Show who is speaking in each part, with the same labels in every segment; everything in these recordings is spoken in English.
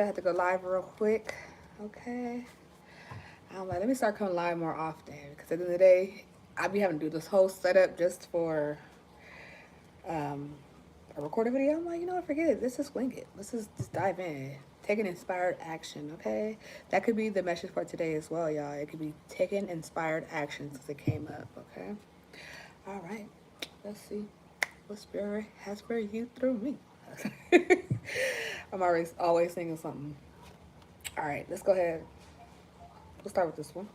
Speaker 1: I have to go live real quick. Okay. I'm like, let me start coming live more often because at the end of the day, I be having to do this whole setup just for um, a recorded video. I'm like, you know what, forget it. Let's just wing it. Let's just dive in. Taking inspired action, okay? That could be the message for today as well, y'all. It could be taking inspired actions because it came up, okay? All right. Let's see what spirit has for you through me. I'm always thinking something. All right, let's go ahead. We'll start with this one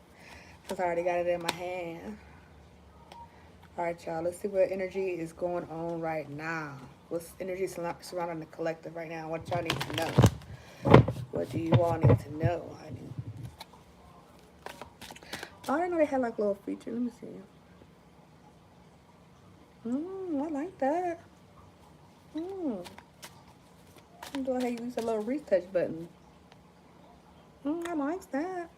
Speaker 1: because I already got it in my hand. All right, y'all. Let's see what energy is going on right now. What's energy surrounding the collective right now? What y'all need to know? What do you all need to know? Oh, I didn't know they had like a little feature. Let me see. I like that. Go ahead and use a little retouch button. I like that.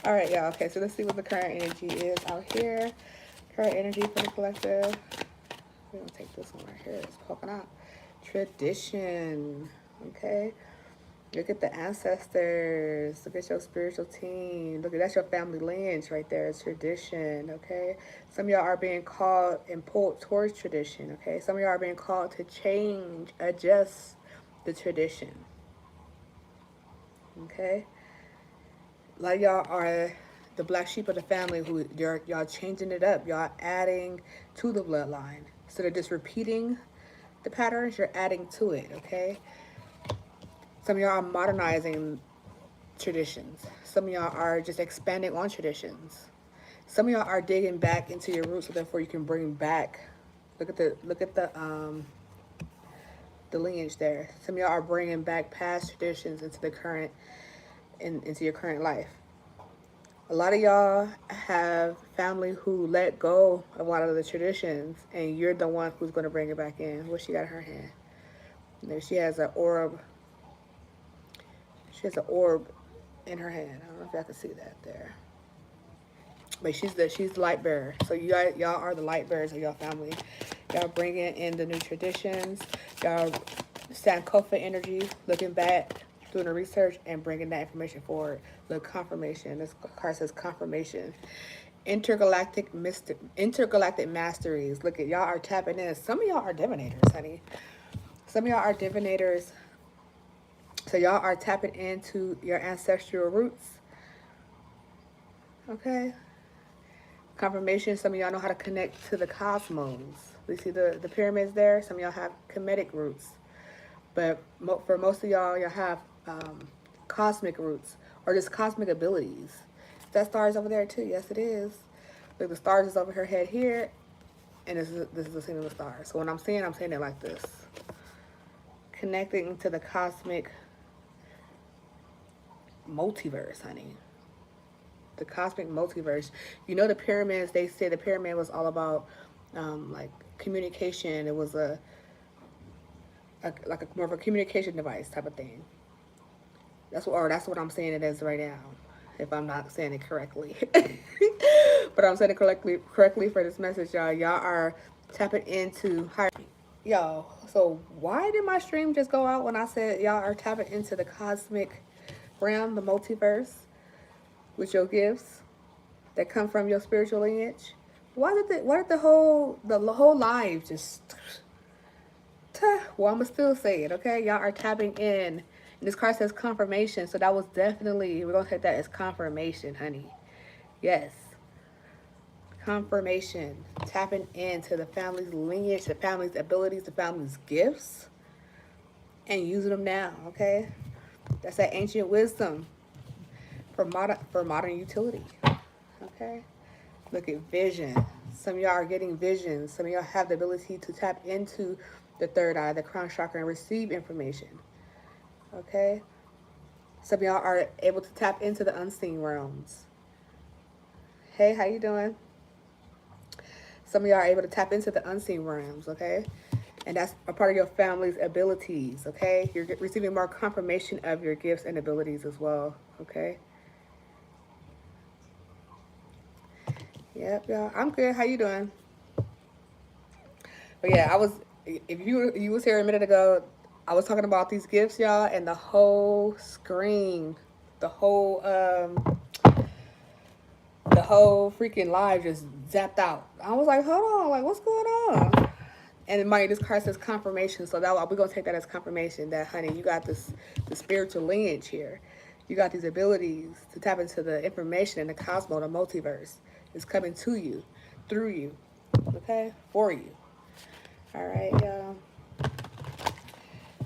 Speaker 1: All right, y'all. Okay, so let's see what the current energy is out here. Current energy for the collective. We're gonna take this one right here. It's poking out. Tradition. Okay. Look at the ancestors. Look at your spiritual team. Look at that's your family lineage right there. It's tradition. Okay. Some of y'all are being called and pulled towards tradition. Okay. Some of y'all are being called to change, adjust the tradition. Okay. A lot of y'all are the black sheep of the family who y'all changing it up. Y'all adding to the bloodline. Instead of just repeating the patterns, you're adding to it, okay? Some of y'all are modernizing traditions. Some of y'all are just expanding on traditions. Some of y'all are digging back into your roots so therefore you can bring back the lineage there. Some of y'all are bringing back past traditions into the current into your current life. A lot of y'all have family who let go of a lot of the traditions, and you're the one who's going to bring it back in. What she got in her hand? There, she has an orb. She has an orb in her hand. I don't know if y'all can see that there, but she's the light bearer. So y'all are the light bearers of y'all family. Y'all bringing in the new traditions. Y'all Sankofa energy, looking back, doing the research, and bringing that information forward. Look, confirmation. This card says confirmation. Intergalactic masteries. Look at y'all are tapping in. Some of y'all are divinators, honey. Some of y'all are divinators. So y'all are tapping into your ancestral roots. Okay. Confirmation. Some of y'all know how to connect to the cosmos. We see the pyramids there. Some of y'all have Kemetic roots. But for most of y'all, y'all have cosmic roots or just cosmic abilities. That star is over there too. Yes, it is. Look, the stars is over her head here, and this is the scene of the stars. So when I'm saying it like this. Connecting to the cosmic multiverse, honey. The cosmic multiverse. You know the pyramids, they say the pyramid was all about like communication. It was more of a communication device type of thing. That's what I'm saying it is right now. If I'm not saying it correctly. But I'm saying it correctly for this message, y'all. Y'all are tapping into higher. Y'all, so why did my stream just go out when I said y'all are tapping into the cosmic realm, the multiverse, with your gifts that come from your spiritual lineage? Why did the whole live just well, I'ma still say it, okay? Y'all are tapping in. And this card says confirmation, so that was definitely, we're gonna take that as confirmation, honey. Yes. Confirmation. Tapping into the family's lineage, the family's abilities, the family's gifts, and using them now, okay? That's that ancient wisdom for modern utility. Okay? Look at vision. Some of y'all are getting visions. Some of y'all have the ability to tap into the third eye, the crown chakra, and receive information. Okay? Some of y'all are able to tap into the unseen realms. Hey, how you doing? Some of y'all are able to tap into the unseen realms, okay? And that's a part of your family's abilities, okay? You're receiving more confirmation of your gifts and abilities as well, okay? Yep, y'all. I'm good. How you doing? But yeah, if you was here a minute ago, I was talking about these gifts, y'all, and the whole screen, the whole freaking live just zapped out. I was like, hold on, like what's going on? And mind this card says confirmation, so that we're gonna take that as confirmation that, honey, you got the spiritual lineage here. You got these abilities to tap into the information in the cosmos, the multiverse. It's coming to you, through you, okay, for you. All right, y'all.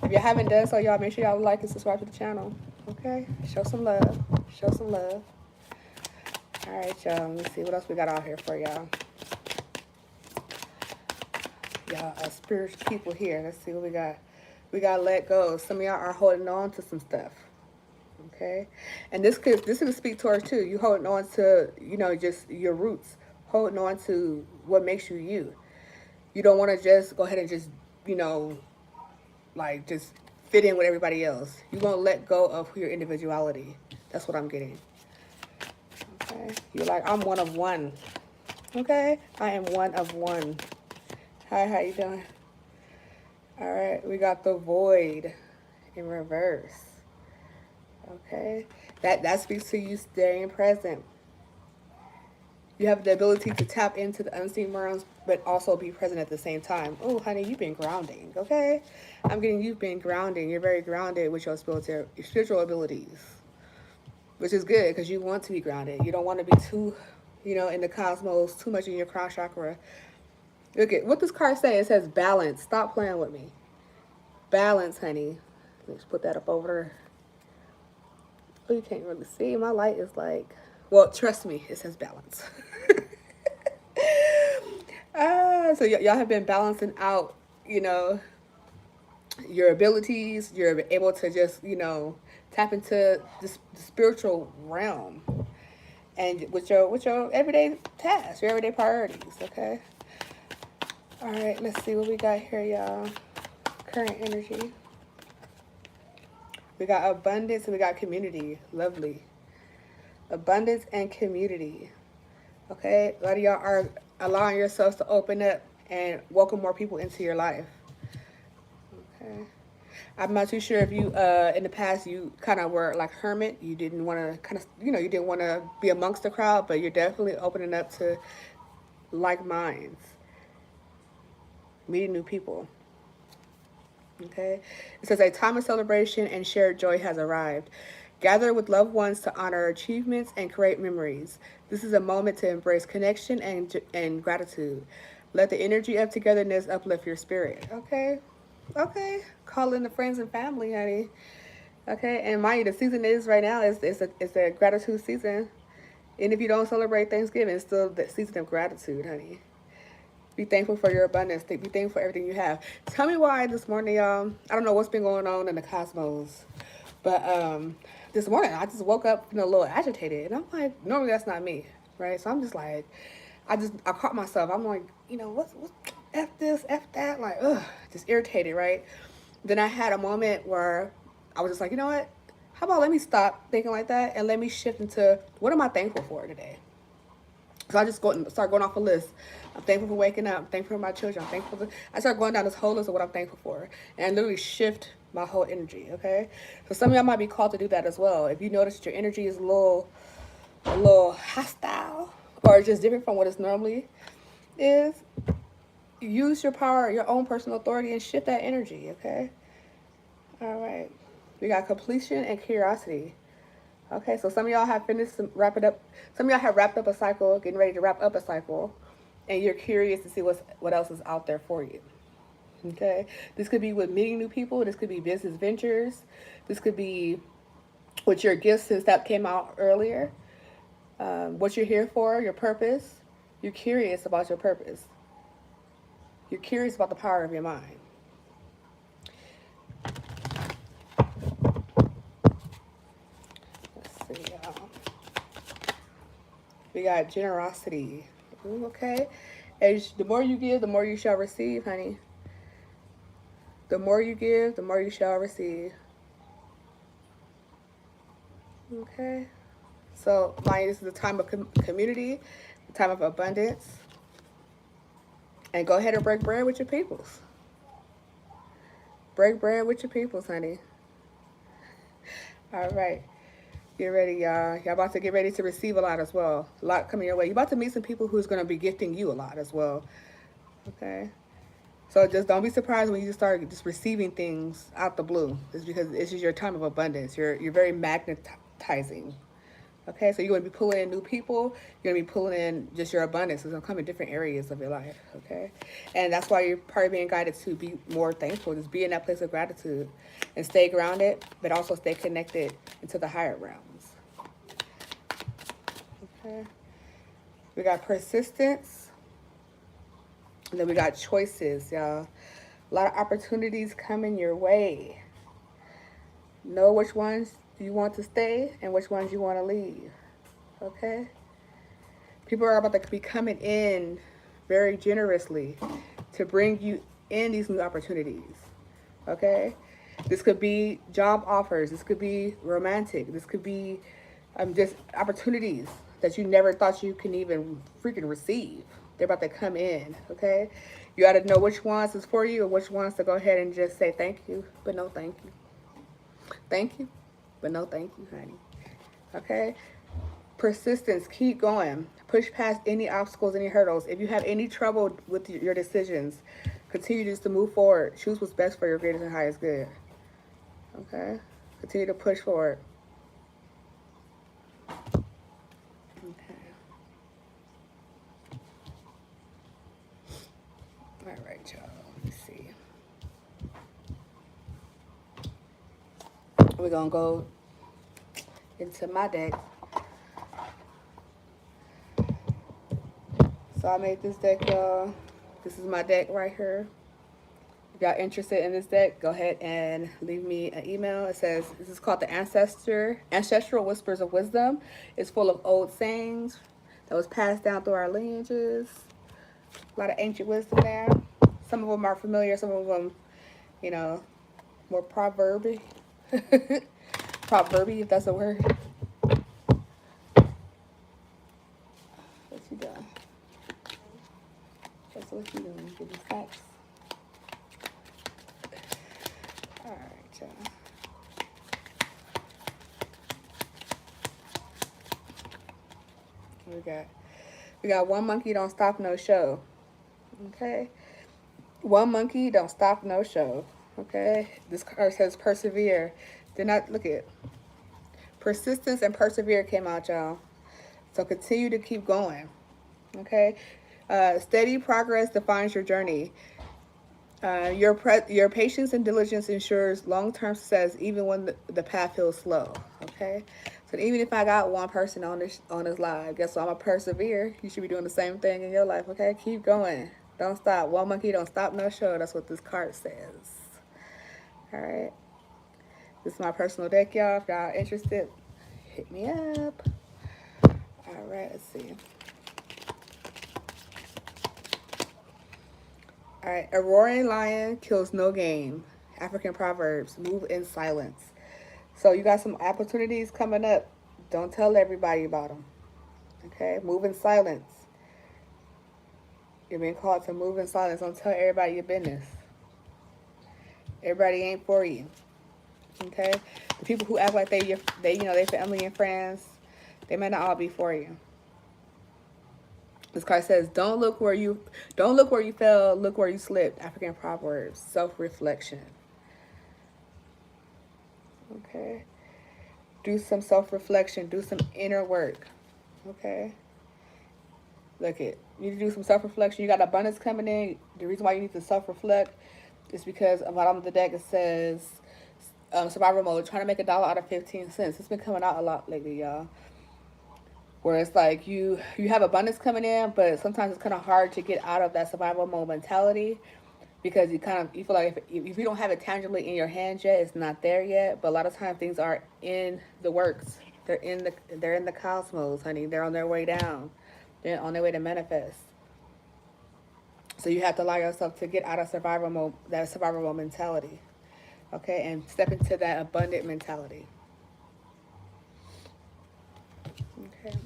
Speaker 1: If you haven't done so, y'all, make sure y'all like and subscribe to the channel. Okay? Show some love. Show some love. All right, y'all. Let me see what else we got out here for y'all. Y'all, spiritual people here. Let's see what we got. We got to let go. Some of y'all are holding on to some stuff. Okay? And this could speak towards too. You holding on to, you know, just your roots. Holding on to what makes you you. You don't want to just go ahead and just, you know, like just fit in with everybody else. You're going to let go of your individuality. That's what I'm getting. Okay. You're like, I'm one of one. Okay. I am one of one. Hi, how you doing? All right. We got the void in reverse. Okay. That speaks to you staying present. You have the ability to tap into the unseen realms, but also be present at the same time. Oh, honey, you've been grounding, okay? I'm getting you've been grounding. You're very grounded with your spiritual abilities, which is good because you want to be grounded. You don't want to be too, you know, in the cosmos, too much in your crown chakra. Look at what this card says. It says balance. Stop playing with me. Balance, honey. Let's put that up over there. Oh, you can't really see. My light is like, well, trust me, it says balance. So y'all have been balancing out, you know, your abilities. You're able to just, you know, tap into the spiritual realm, and with your everyday tasks, your everyday priorities. Okay. All right. Let's see what we got here, y'all. Current energy. We got abundance and we got community. Lovely. Abundance and community. Okay. A lot of y'all are allowing yourselves to open up and welcome more people into your life. Okay. I'm not too sure if you, in the past, you kind of were like hermit. You didn't want to kind of, you know, you didn't want to be amongst the crowd, but you're definitely opening up to like minds, meeting new people. Okay. It says a time of celebration and shared joy has arrived. Gather with loved ones to honor achievements and create memories. This is a moment to embrace connection and gratitude. Let the energy of togetherness uplift your spirit. Okay. Okay. Call in the friends and family, honey. Okay. And mind you, the season is right now. It's a gratitude season. And if you don't celebrate Thanksgiving, it's still the season of gratitude, honey. Be thankful for your abundance. Be thankful for everything you have. Tell me why this morning, y'all. I don't know what's been going on in the cosmos, but this morning I just woke up feeling a little agitated, and I'm like, normally that's not me, right? So I'm just like, I caught myself. I'm like, you know, what's F this, F that, like, ugh, just irritated, right? Then I had a moment where I was just like, you know what? How about let me stop thinking like that and let me shift into what am I thankful for today? So I just start going off a list. I'm thankful for waking up. I'm thankful for my children. I'm thankful for I start going down this whole list of what I'm thankful for. And I literally shift my whole energy, okay? So some of y'all might be called to do that as well. If you notice that your energy is a little hostile or just different from what it normally is, use your power, your own personal authority, and shift that energy, okay? All right. We got completion and curiosity. Okay, so some of y'all have finished, wrap it up. Some of y'all have wrapped up a cycle, getting ready to wrap up a cycle, and you're curious to see what else is out there for you. Okay, this could be with meeting new people. This could be business ventures. This could be with your gifts since that came out earlier. What you're here for, your purpose. You're curious about your purpose. You're curious about the power of your mind. We got generosity. Ooh, okay. As the more you give, the more you shall receive, honey. The more you give, the more you shall receive. Okay. So, this is a time of community, a time of abundance. And go ahead and break bread with your peoples. break bread with your peoples, honey. All right. Get ready, y'all. Y'all about to get ready to receive a lot as well. A lot coming your way. You're about to meet some people who's going to be gifting you a lot as well. Okay. So just don't be surprised when you just start just receiving things out the blue. It's because this is your time of abundance. You're very magnetizing. Okay, so you're going to be pulling in new people. You're going to be pulling in just your abundance. It's going to come in different areas of your life. Okay, and that's why you're probably being guided to be more thankful. Just be in that place of gratitude and stay grounded, but also stay connected into the higher realms. Okay, we got persistence, and then we got choices, y'all. A lot of opportunities coming your way. Know which ones you want to stay and which ones you want to leave. Okay? People are about to be coming in very generously to bring you in these new opportunities. Okay? This could be job offers. This could be romantic. This could be just opportunities that you never thought you can even freaking receive. They're about to come in. Okay? You got to know which ones is for you and which ones to go ahead and just say thank you, but no thank you. Thank you, but no thank you, honey. Okay? Persistence, keep going. Push past any obstacles, any hurdles. If you have any trouble with your decisions, continue just to move forward. Choose what's best for your greatest and highest good. Okay? Continue to push forward. Okay. All right, y'all. Let me see. We're going to go into my deck. So I made this deck, y'all. This is my deck right here. If y'all interested in this deck, go ahead and leave me an email. It says, this is called the Ancestral Whispers of Wisdom. It's full of old sayings that was passed down through our lineages. A lot of ancient wisdom there. Some of them are familiar. Some of them, you know, more proverby. Proverby, if that's a word. What you doing? That's what you doing. Getting facts. All right, y'all. We got one monkey don't stop no show. Okay. One monkey don't stop no show. Okay. This card says persevere. Did not look at persistence and persevere came out, y'all. So continue to keep going. Okay. Steady progress defines your journey. Your patience and diligence ensures long-term success even when the path feels slow. Okay. So even if I got one person on this live, guess what? I'm gonna persevere. You should be doing the same thing in your life. Okay. Keep going. Don't stop. One monkey don't stop no show. That's what this card says. All right. This is my personal deck, y'all. If y'all interested, hit me up. All right. Let's see. All right. A roaring lion kills no game. African proverbs. Move in silence. So you got some opportunities coming up. Don't tell everybody about them. Okay? Move in silence. You're being called to move in silence. Don't tell everybody your business. Everybody ain't for you. Okay? The people who act like they family and friends, they may not all be for you. This card says, don't look where you fell, look where you slipped. African proverbs, self-reflection. Okay? Do some self-reflection, do some inner work. Okay? Look it. You need to do some self-reflection. You got abundance coming in. The reason why you need to self-reflect is because at the bottom of the deck it says survival mode, trying to make $1 out of 15 cents. It's been coming out a lot lately, y'all. Where it's like you have abundance coming in, but sometimes it's kind of hard to get out of that survival mode mentality because you feel like if you don't have it tangibly in your hands yet, it's not there yet. But a lot of times things are in the works. They're in the cosmos, honey. They're on their way down. They're on their way to manifest. So you have to allow yourself to get out of survival mode mentality. Okay, and step into that abundant mentality. Okay.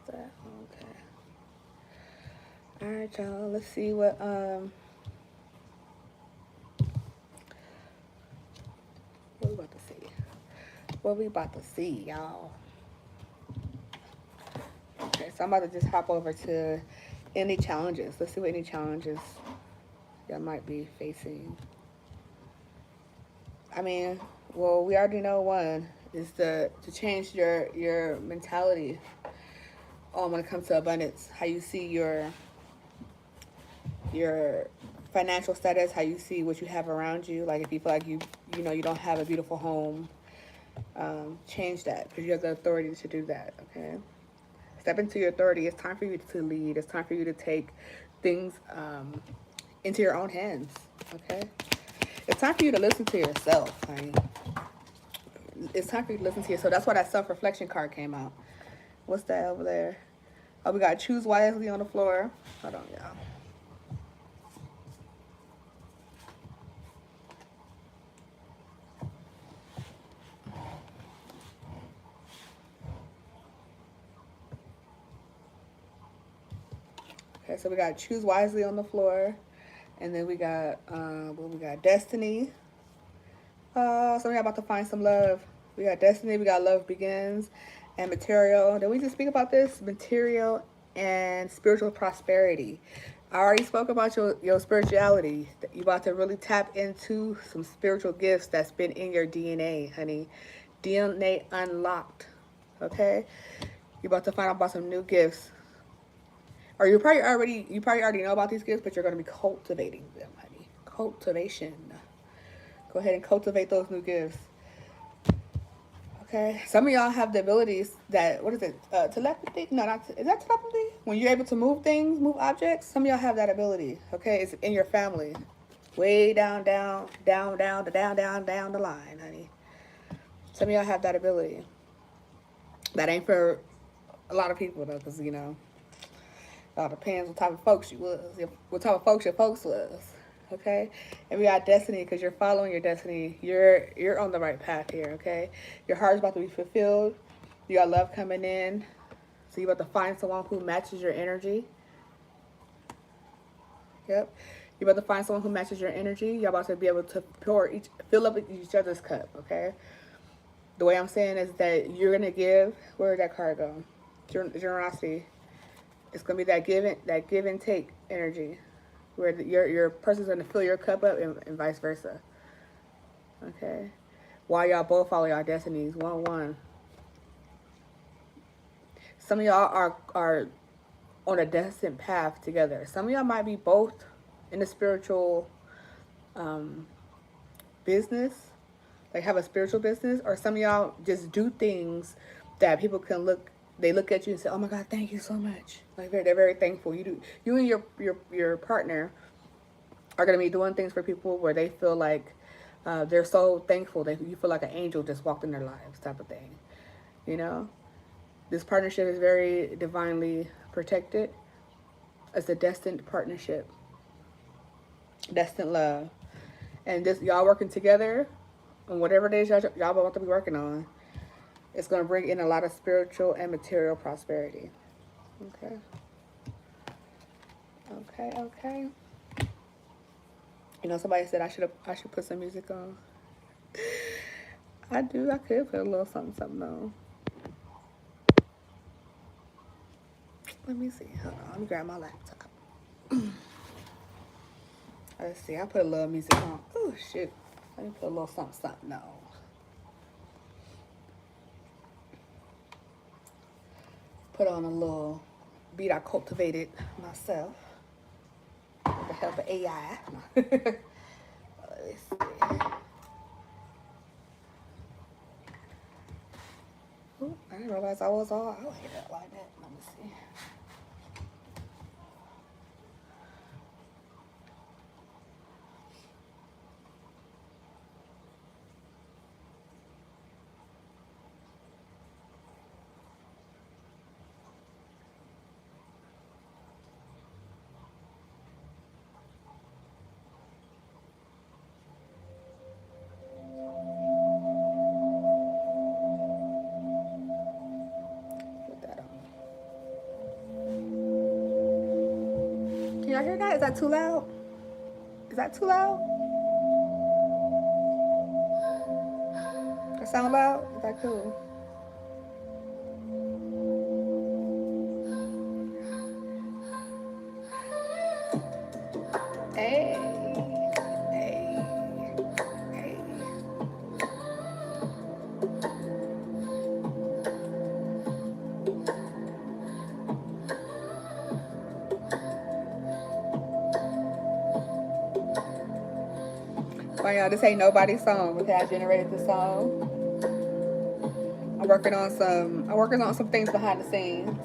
Speaker 1: Okay. All right, y'all. Let's see what we about to see. What we about to see, y'all. Okay, so I'm about to just hop over to any challenges. Let's see what any challenges y'all might be facing. I mean, well, we already know one is to change your mentality when it comes to abundance. How you see your financial status, how you see what you have around you. Like if you feel like you don't have a beautiful home, change that because you have the authority to do that. Okay, step into your authority. It's time for you to lead. It's time for you to take things into your own hands. Okay, it's time for you to listen to yourself. Honey. It's time for you to listen to yourself. That's why that self-reflection card came out. What's that over there? Oh, we got choose wisely on the floor. Hold on, y'all. Okay, so we got choose wisely on the floor. And then we got, we got destiny. So we're about to find some love. We got destiny, we got love begins, and material. Then we just speak about this material and spiritual prosperity. I already spoke about your spirituality. You about to really tap into some spiritual gifts that's been in your DNA, honey. DNA unlocked. Okay? You're about to find out about some new gifts. Or you probably already know about these gifts, but you're gonna be cultivating them, honey. Cultivation. Go ahead and cultivate those new gifts. Okay. Some of y'all have the abilities that, what is it? Telepathy? No, is that telepathy? When you're able to move things, move objects? Some of y'all have that ability. Okay. It's in your family. Way down the line, honey. Some of y'all have that ability. That ain't for a lot of people, though, because, it all depends what type of folks you was. What type of folks your folks was. Okay, and we got destiny because you're following your destiny. You're on the right path here. Okay, your heart's about to be fulfilled. You got love coming in, so you're about to find someone who matches your energy. Yep, you're about to find someone who matches your energy. You're about to be able to fill up each other's cup. Okay, the way I'm saying is that you're gonna give. Where did that card go? Generosity. It's gonna be that give and take energy, where your person's gonna fill your cup up and vice versa. Okay, while y'all both follow y'all destinies, 1-1. Some of y'all are on a destined path together. Some of y'all might be both in the spiritual business, like have a spiritual business, or some of y'all just do things that people can look. They look at you and say, "Oh my God, thank you so much." Like they're very thankful. You and your partner are gonna be doing things for people where they feel like they're so thankful that you feel like an angel just walked in their lives, type of thing. This partnership is very divinely protected. It's a destined partnership, destined love, and this y'all working together on whatever it is y'all about to be working on. It's gonna bring in a lot of spiritual and material prosperity. Okay. Okay. Somebody said I should put some music on. I could put a little something on. Let me see. Hold on. Let me grab my laptop. Let's see. I put a little music on. Oh, shoot. Let me put a little something on. Put on a little beat I cultivated myself with the help of AI. Let's see. Ooh, I didn't realize I was all out here like that. Let me see. Put that on. y'all hear that? Is that too loud? Is that too loud? That sound loud? Is that cool? Hey, hey, hey. Well, y'all, this ain't nobody's song. Okay, I generated the song. I'm working on some things behind the scenes.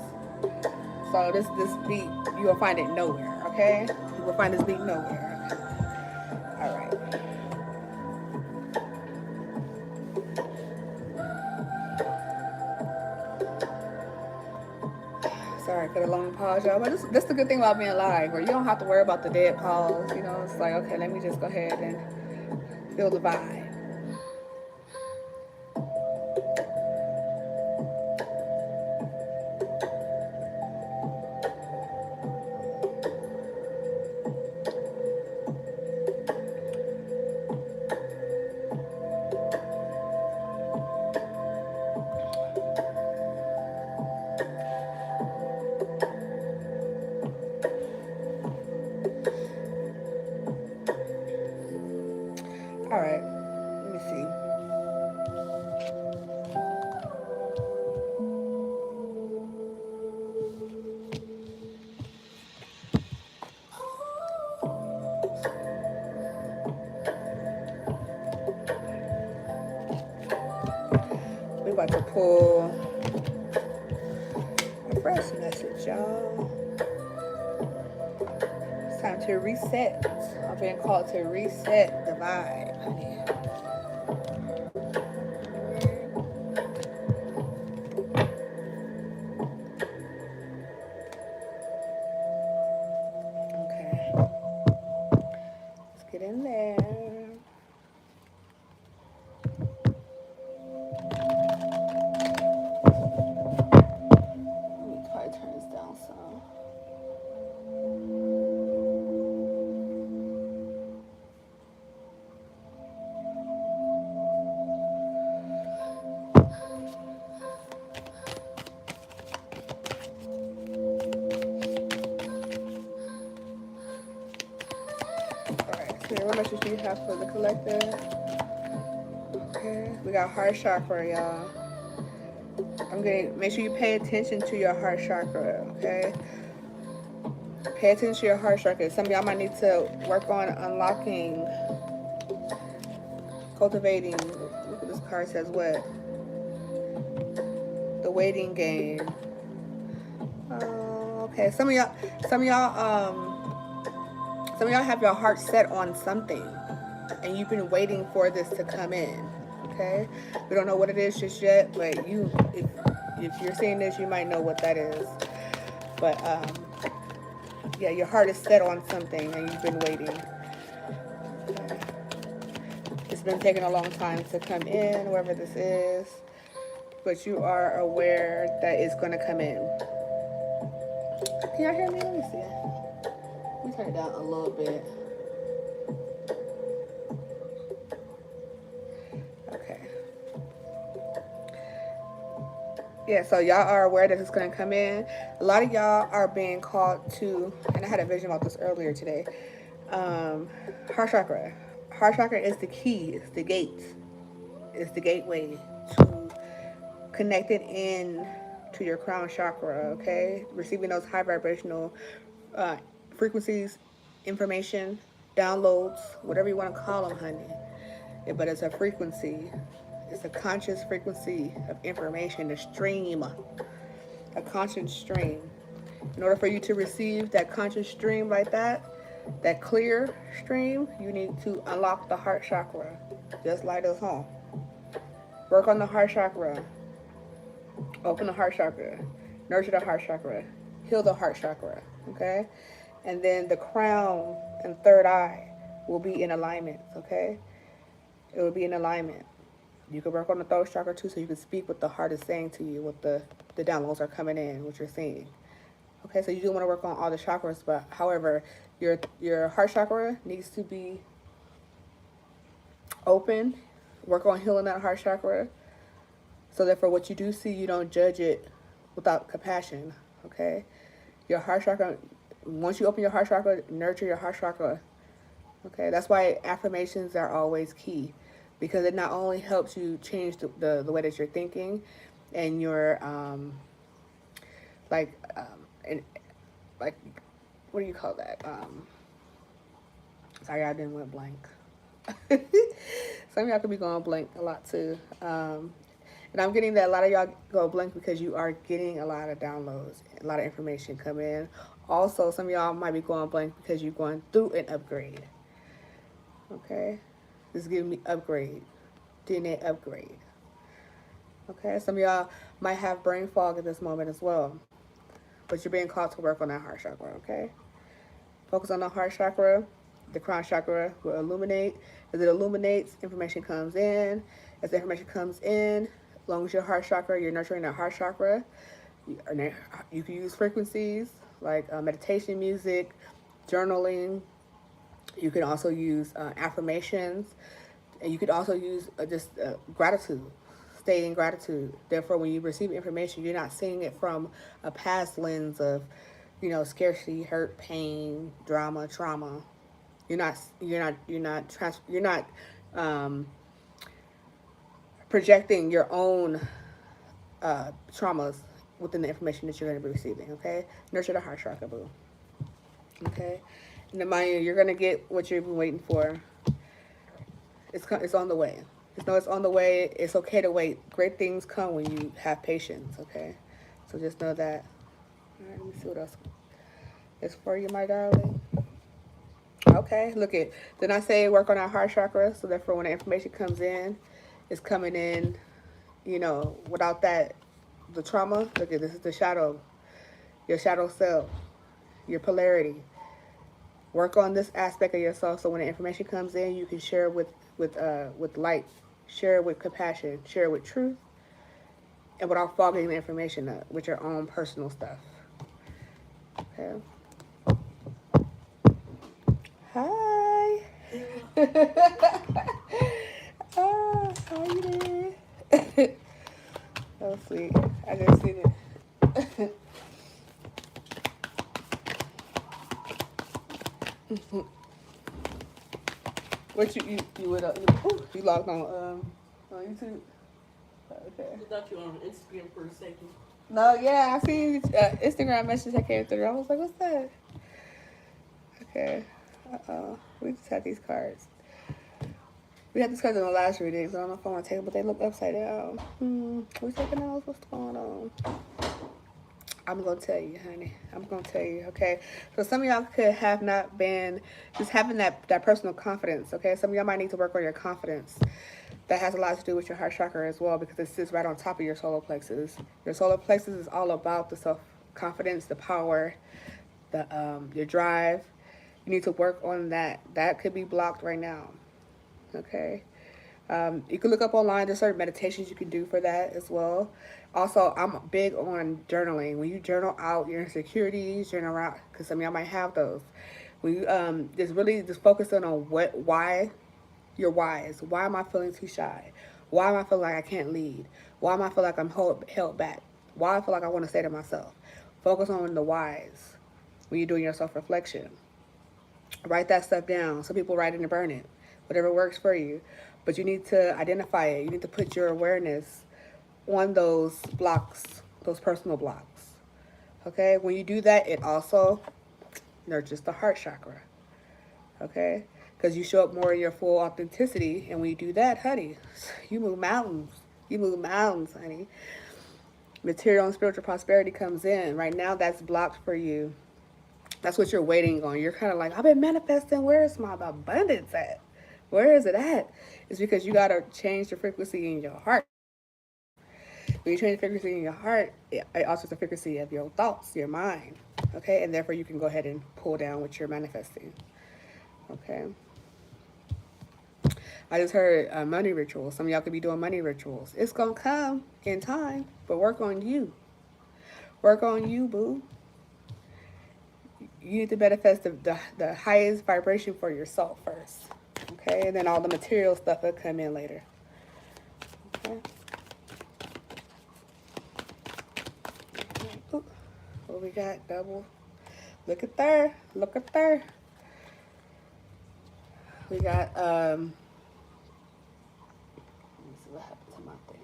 Speaker 1: So this beat, you will find it nowhere. Okay, you will find this beat nowhere. All right. Sorry for the long pause, y'all. But this is the good thing about being live, where you don't have to worry about the dead pause. You know, it's like, okay, let me just go ahead and feel the vibe. All right, let me see. We about to pull a fresh message, y'all. It's time to reset. I'm being called to reset the vibe, honey. Okay. Let's get in there. Let me try to turn this down some. What message do you have for the collective? Okay, we got heart chakra, y'all. Make sure you pay attention to your heart chakra, okay? Pay attention to your heart chakra. Some of y'all might need to work on unlocking, cultivating. Look what this card says. What? The waiting game. Okay, some of y'all have your heart set on something, and you've been waiting for this to come in. Okay, we don't know what it is just yet, but if you're seeing this, you might know what that is. But yeah, your heart is set on something, and you've been waiting. Okay. It's been taking a long time to come in, whoever this is, but you are aware that it's going to come in. Can y'all hear me? Let me see. Let me turn it down a little bit. Okay. Yeah, so y'all are aware that it's going to come in. A lot of y'all are being called to, and I had a vision about this earlier today, heart chakra. Heart chakra is the key. It's the gate. It's the gateway to connecting in to your crown chakra, okay? Receiving those high vibrational frequencies, information, downloads, whatever you want to call them, honey. Yeah, but it's a frequency. It's a conscious frequency of information, a stream, a conscious stream. In order for you to receive that conscious stream like that clear stream, you need to unlock the heart chakra, just like this home. Work on the heart chakra. Open the heart chakra. Nurture the heart chakra. Heal the heart chakra, okay? And then the crown and third eye will be in alignment, okay? It will be in alignment. You can work on the throat chakra too, so you can speak what the heart is saying to you, what the downloads are coming in, what you're seeing. Okay, so you do want to work on all the chakras, but however, Your heart chakra needs to be open. Work on healing that heart chakra, so that for what you do see, you don't judge it without compassion. Okay, your heart chakra. Once you open your heart chakra, nurture your heart chakra. Okay, that's why affirmations are always key, because it not only helps you change the way that you're thinking, and your like and like what do you call that? Sorry, I didn't went blank. Some of y'all could be going blank a lot too. And I'm getting that a lot of y'all go blank because you are getting a lot of downloads, a lot of information come in. Also, some of y'all might be going blank because you're going through an upgrade. Okay, this is giving me upgrade, DNA upgrade. Okay, some of y'all might have brain fog at this moment as well, but you're being called to work on that heart chakra. Okay, focus on the heart chakra. The crown chakra will illuminate. As it illuminates, information comes in. As the information comes in, as long as your heart chakra, you're nurturing that heart chakra, you can use frequencies like meditation music, journaling. You can also use affirmations, and you could also use just gratitude. Stay in gratitude. Therefore, when you receive information, you're not seeing it from a past lens of, scarcity, hurt, pain, drama, trauma. You're not um, projecting your own traumas within the information that you're going to be receiving. Okay, nurture the heart chakra, boo. Okay, and then mind you, you're going to get what you've been waiting for. It's on the way. Just know it's on the way. It's okay to wait. Great things come when you have patience. Okay, so just know that. All right, let me see what else is for you, my darling. Okay, look at. Did I say work on our heart chakra so that for when the information comes in, it's coming in, without the trauma. Look at this is the shadow, your shadow self, your polarity. Work on this aspect of yourself so when the information comes in, you can share it with light, share it with compassion, share it with truth, and without fogging the information up with your own personal stuff. Okay. Hi. How you doing? Oh, sweet. I just seen it. What you logged on YouTube? Okay.
Speaker 2: I thought you were on Instagram for a second.
Speaker 1: No, yeah, I see Instagram message that came through. I was like, what's that? Okay. We just had these cards. We had these cards in the last reading, so I don't know if I want to take them, but they look upside down. We taking those? What's going on? I'm going to tell you, honey. I'm going to tell you, okay? So some of y'all could have not been just having that personal confidence, okay? Some of y'all might need to work on your confidence. That has a lot to do with your heart chakra as well because it sits right on top of your solar plexus. Your solar plexus is all about the self-confidence, the power, your drive. You need to work on that. That could be blocked right now, okay? You can look up online. There's certain meditations you can do for that as well. Also, I'm big on journaling. When you journal out your insecurities, journal out, because some of y'all might have those. When you just focusing on why your whys. Why am I feeling too shy? Why am I feeling like I can't lead? Why am I feel like I'm held back? Why I feel like I want to say to myself? Focus on the whys when you're doing your self-reflection. Write that stuff down. Some people write it and burn it. Whatever works for you. But you need to identify it. You need to put your awareness on those blocks, those personal blocks. Okay? When you do that, it also nurtures the heart chakra. Okay? Because you show up more in your full authenticity. And when you do that, honey, you move mountains. You move mountains, honey. Material and spiritual prosperity comes in. Right now, that's blocked for you. That's what you're waiting on. You're kind of like, I've been manifesting. Where is my abundance at? Where is it at? It's because you got to change the frequency in your heart. When you change the frequency in your heart, it alters the frequency of your thoughts, your mind. Okay? And therefore, you can go ahead and pull down what you're manifesting. Okay? I just heard money rituals. Some of y'all could be doing money rituals. It's going to come in time, but work on you. Work on you, boo. you need to manifest the highest vibration for yourself first. Okay, and then all the material stuff will come in later. Okay. Ooh, what we got? Double. Look at there. Look at there. We got let me see what happened to my thing.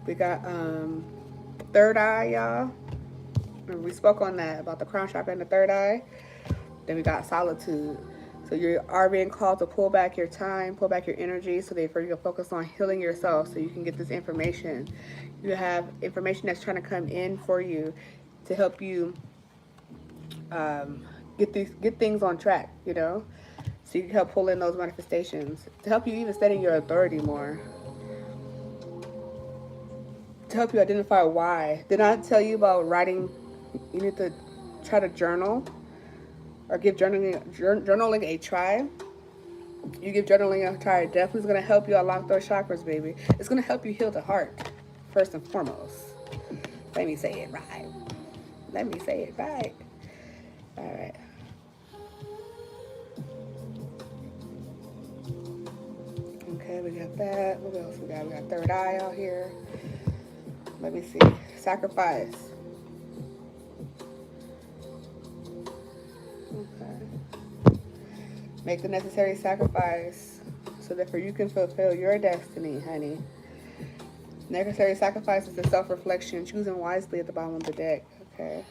Speaker 1: We got third eye, y'all. Remember we spoke on that about the crown chakra and the third eye. Then we got solitude. So you are being called to pull back your time, pull back your energy, so therefore you can focus on healing yourself, so you can get this information. You have information that's trying to come in for you to help you get things on track. You know, so you can help pull in those manifestations to help you even stand in your authority more. To help you identify why. Did I tell you about writing? You need to try to journal or give journaling a try. You give journaling a try. It definitely is going to help you unlock those chakras, baby. It's going to help you heal the heart, first and foremost. Let me say it right. Let me say it right. All right. Okay, we got that. What else we got? We got third eye out here. Let me see. Sacrifice. Okay. Make the necessary sacrifice so that you can fulfill your destiny, honey. Necessary sacrifice is the self-reflection, choosing wisely at the bottom of the deck. Okay.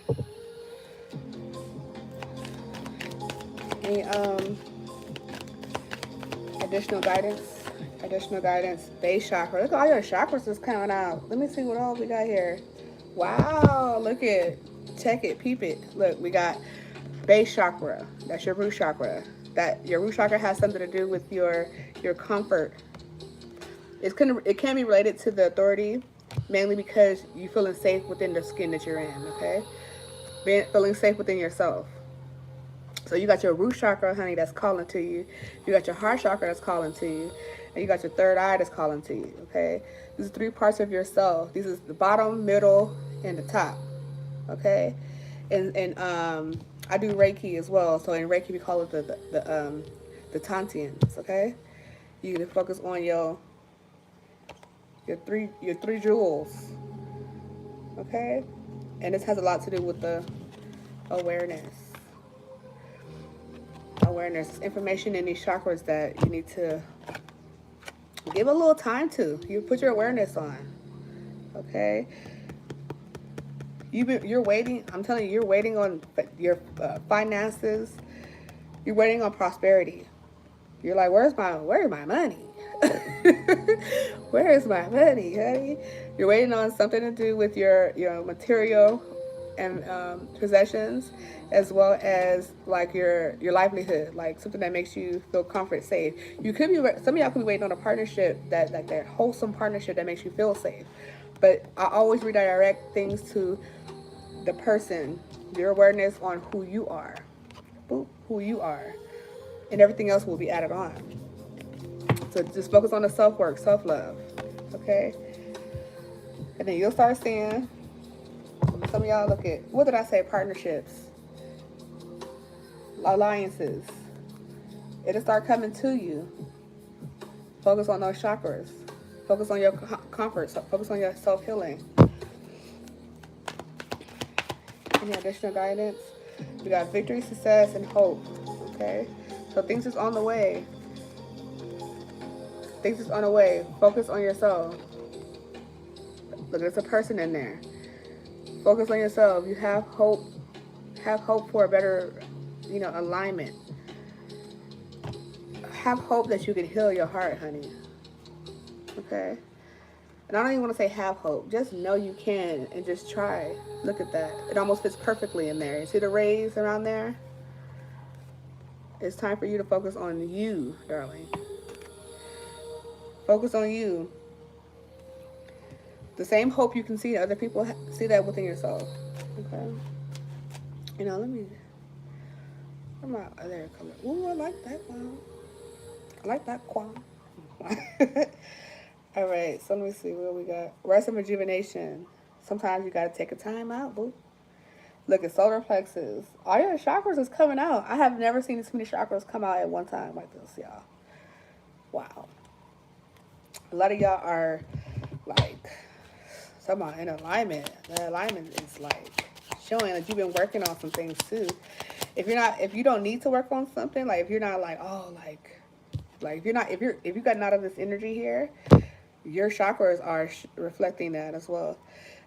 Speaker 1: Any additional guidance? Additional guidance. Base chakra. Look at all your chakras is coming out. Let me see what else we got here. Wow. Look at. Check it. Peep it. Look, we got base chakra. That's your root chakra. That your root chakra has something to do with your comfort. It can be related to the authority, mainly because you're feeling safe within the skin that you're in. Okay, feeling safe within yourself. So you got your root chakra, honey, that's calling to you. You got your heart chakra that's calling to you, and you got your third eye that's calling to you. Okay, these are three parts of yourself. These is the bottom, middle, and the top. Okay, and I do Reiki as well. So in Reiki we call it the Tantians. Okay, you can focus on your three jewels. Okay, and this has a lot to do with the awareness. Awareness, information in these chakras that you need to give a little time to. You put your awareness on. Okay. You're waiting. I'm telling you, you're waiting on your finances. You're waiting on prosperity. You're like, where's my money? Where is my money, honey? You're waiting on something to do with your material and possessions, as well as like your livelihood, like something that makes you feel comfort, safe. You could be some of y'all could be waiting on a partnership that wholesome partnership that makes you feel safe. But I always redirect things to the person, your awareness on who you are, who you are, and everything else will be added on. So just focus on the self-work, self-love, okay? And then you'll start seeing, some of y'all look at, what did I say, partnerships, alliances. It'll start coming to you. Focus on those chakras. Focus on your comfort. Focus on your self-healing. Any additional guidance? We got victory, success, and hope, okay? So things is on the way. Things is on the way. Focus on yourself. Look, there's a person in there. Focus on yourself. You have hope. Have hope for a better, alignment. Have hope that you can heal your heart, honey. Okay? And I don't even want to say have hope. Just know you can and just try. Look at that. It almost fits perfectly in there. You see the rays around there? It's time for you to focus on you, darling. Focus on you. The same hope you can see other people, see that within yourself. Okay? Let me... Where my other color? Ooh, I like that one. I like that one. All right, so let me see what we got. Rest and rejuvenation. Sometimes you gotta take a time out, boo. Look at solar plexus. All your chakras is coming out. I have never seen this many chakras come out at one time like this, y'all. Wow. A lot of y'all are like somehow in alignment. The alignment is like showing that you've been working on some things too. If you don't need to work on something, like if you're not like, oh, like if you got out of this energy here, your chakras are reflecting that as well.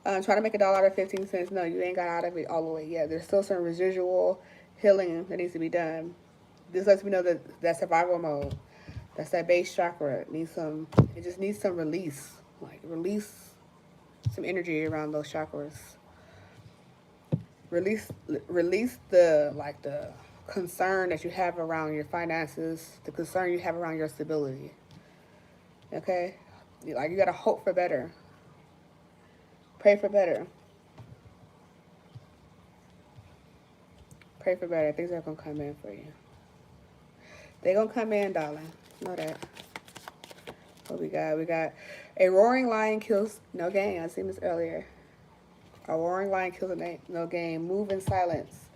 Speaker 1: Trying to make $1 out of 15 cents. No, you ain't got out of it all the way yet. There's still some residual healing that needs to be done. This lets me know that survival mode, that's that base chakra. It just needs some release. Like release some energy around those chakras. Release release the concern that you have around your finances, the concern you have around your stability. Okay? Like you gotta hope for better. Pray for better. Pray for better. Things are gonna come in for you. They gonna come in, darling. Know that. What we got? We got a roaring lion kills no game. I seen this earlier. A roaring lion kills no game. Move in silence.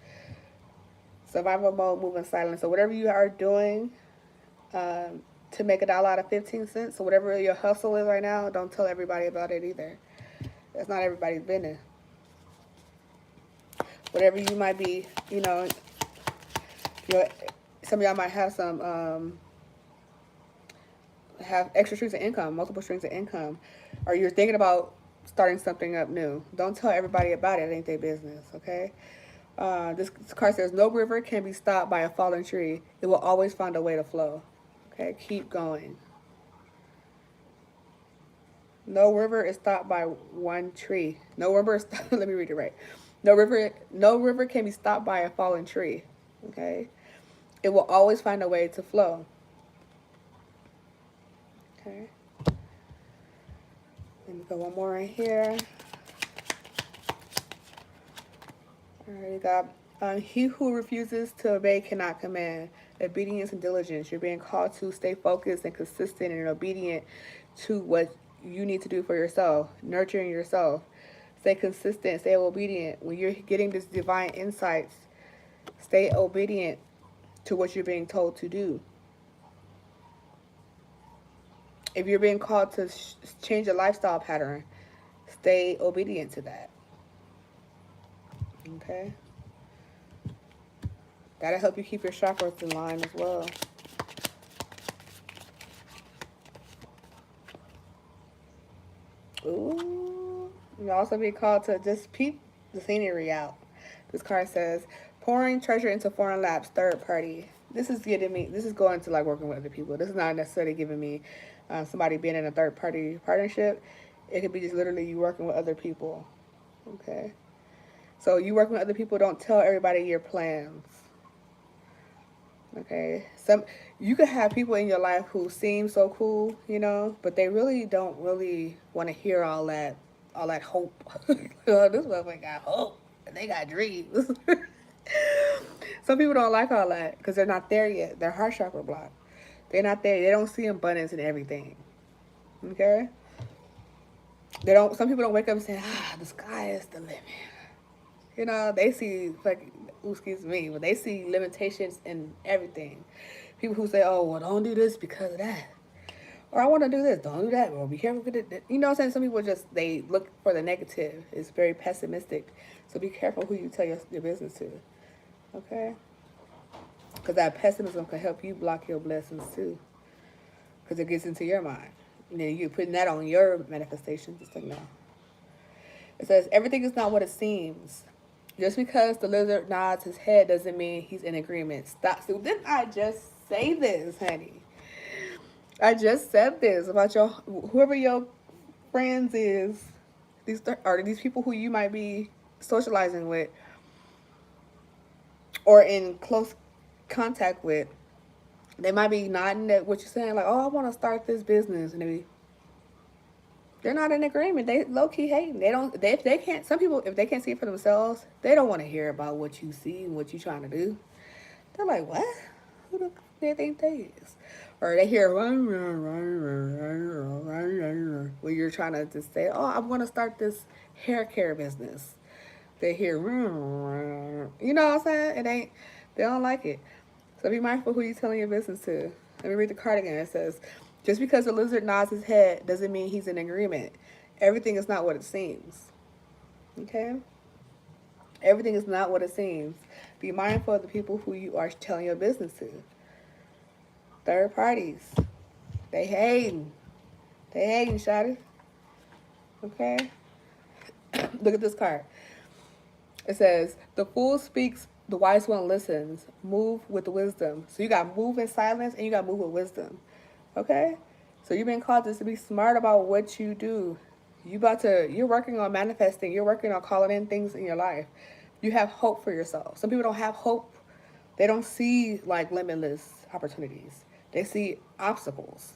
Speaker 1: Survival mode. Move in silence. So whatever you are doing to make $1 out of 15 cents, so whatever your hustle is right now, don't tell everybody about it either. That's not everybody's business. Whatever you might be, some of y'all might have have extra streams of income, multiple streams of income, or you're thinking about starting something up new. Don't tell everybody about it. It ain't their business, okay? This card says, no river can be stopped by a fallen tree. It will always find a way to flow. Okay, keep going. No river is stopped by one tree. No river is let me read it right. No river can be stopped by a fallen tree. Okay? It will always find a way to flow. Okay. Let me go one more right here. All right, you got he who refuses to obey cannot command. Obedience and diligence. You're being called to stay focused and consistent and obedient to what you need to do for yourself. Nurturing yourself. Stay consistent. Stay obedient. When you're getting this divine insights, stay obedient to what you're being told to do. If you're being called to change a lifestyle pattern, stay obedient to that. Okay? That'll help you keep your chakras in line as well. Ooh. You'll also be called to just peep the scenery out. This card says, pouring treasure into foreign laps, third party. This is going to like working with other people. This is not necessarily giving me somebody being in a third party partnership. It could be just literally you working with other people. Okay? So you working with other people, don't tell everybody your plans. Okay? You could have people in your life who seem so cool, but they really don't really want to hear all that hope. Oh, this motherfucker got hope and they got dreams. Some people don't like all that because they're not there yet. They're heart chakra blocked. They're not there. They don't see abundance in everything. Okay? Some people don't wake up and say, the sky is the limit. They see, excuse me, but they see limitations in everything. People who say, oh, well, don't do this because of that. Or I want to do this, don't do that. Or be careful with it. You know what I'm saying? Some people they look for the negative. It's very pessimistic. So be careful who you tell your business to. Okay? Because that pessimism can help you block your blessings too. Because it gets into your mind. And then you're putting that on your manifestations. It's like, no. It says, everything is not what it seems. Just because the lizard nods his head doesn't mean he's in agreement. Stop. So didn't I just say this, honey? I just said this about whoever your friends is. These people who you might be socializing with or in close contact with. They might be nodding at what you're saying, like, oh, I want to start this business. And they're not in agreement. They low-key hating. If they can't, some people, if they can't see it for themselves, they don't want to hear about what you see and what you're trying to do. They're like, what? Who do they think they is? Or they hear when you're trying to just say, oh, I'm going to start this hair care business. They hear, you know what I'm saying? It ain't, they don't like it. So be mindful who you're telling your business to. Let me read the card again. It says, just because the lizard nods his head doesn't mean he's in agreement. Everything is not what it seems. Okay? Everything is not what it seems. Be mindful of the people who you are telling your business to. Third parties. They hating. They hating, shawty. Okay? Look at this card. It says, the fool speaks, the wise one listens. Move with wisdom. So you got move in silence and you got move with wisdom. Okay? So you've been called just to be smart about what you do. You're working on manifesting. You're working on calling in things in your life. You have hope for yourself. Some people don't have hope. They don't see like limitless opportunities. They see obstacles.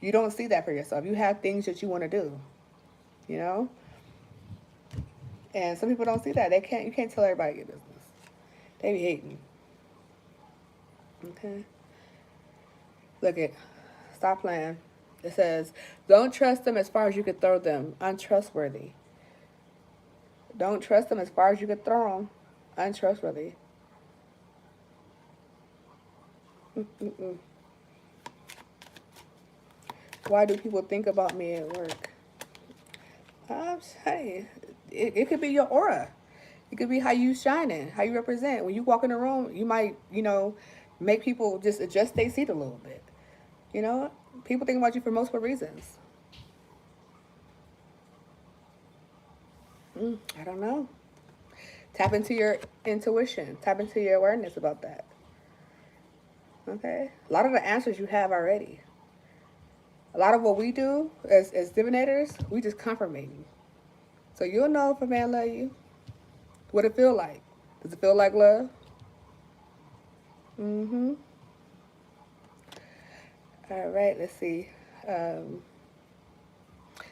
Speaker 1: You don't see that for yourself. You have things that you want to do, you know? And some people don't see that. You can't tell everybody your business. They be hating. Okay? Look it. Stop playing. It says, don't trust them as far as you could throw them. Untrustworthy. Don't trust them as far as you could throw them. Untrustworthy. Mm-mm-mm. Why do people think about me at work? Hey, it could be your aura. It could be how you shining, how you represent. When you walk in the room, you might, make people just adjust their seat a little bit. You know, people think about you for multiple reasons. I don't know. Tap into your intuition. Tap into your awareness about that. Okay? A lot of the answers you have already. A lot of what we do as divinators, we just confirming. So you'll know if a man love you. What it feel like. Does it feel like love? Mm-hmm. All right, let's see.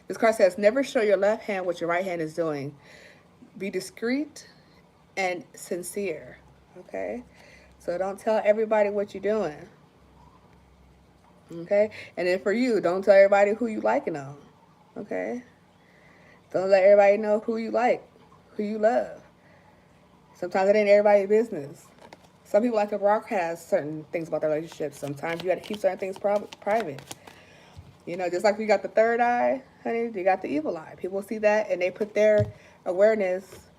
Speaker 1: This card says, never show your left hand what your right hand is doing. Be discreet and sincere. Okay? So don't tell everybody what you're doing. Okay? And then for you, don't tell everybody who you liking on. Okay? Don't let everybody know who you like, who you love. Sometimes it ain't everybody's business. Some people like to broadcast certain things about their relationships. Sometimes you got to keep certain things private. You know, just like we got the third eye, honey, you got the evil eye. People see that and they put their awareness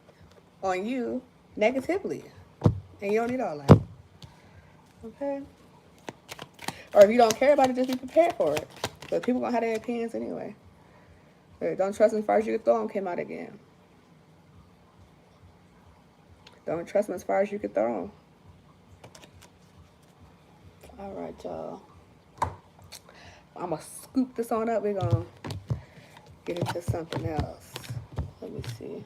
Speaker 1: on you negatively. And you don't need all that. Okay? Or if you don't care about it, just be prepared for it. But people going to have their opinions anyway. But don't trust them as far as you can throw them came out again. Don't trust them as far as you can throw them. All right, y'all. I'm going to scoop this on up. We're going to get into something else. Let me see.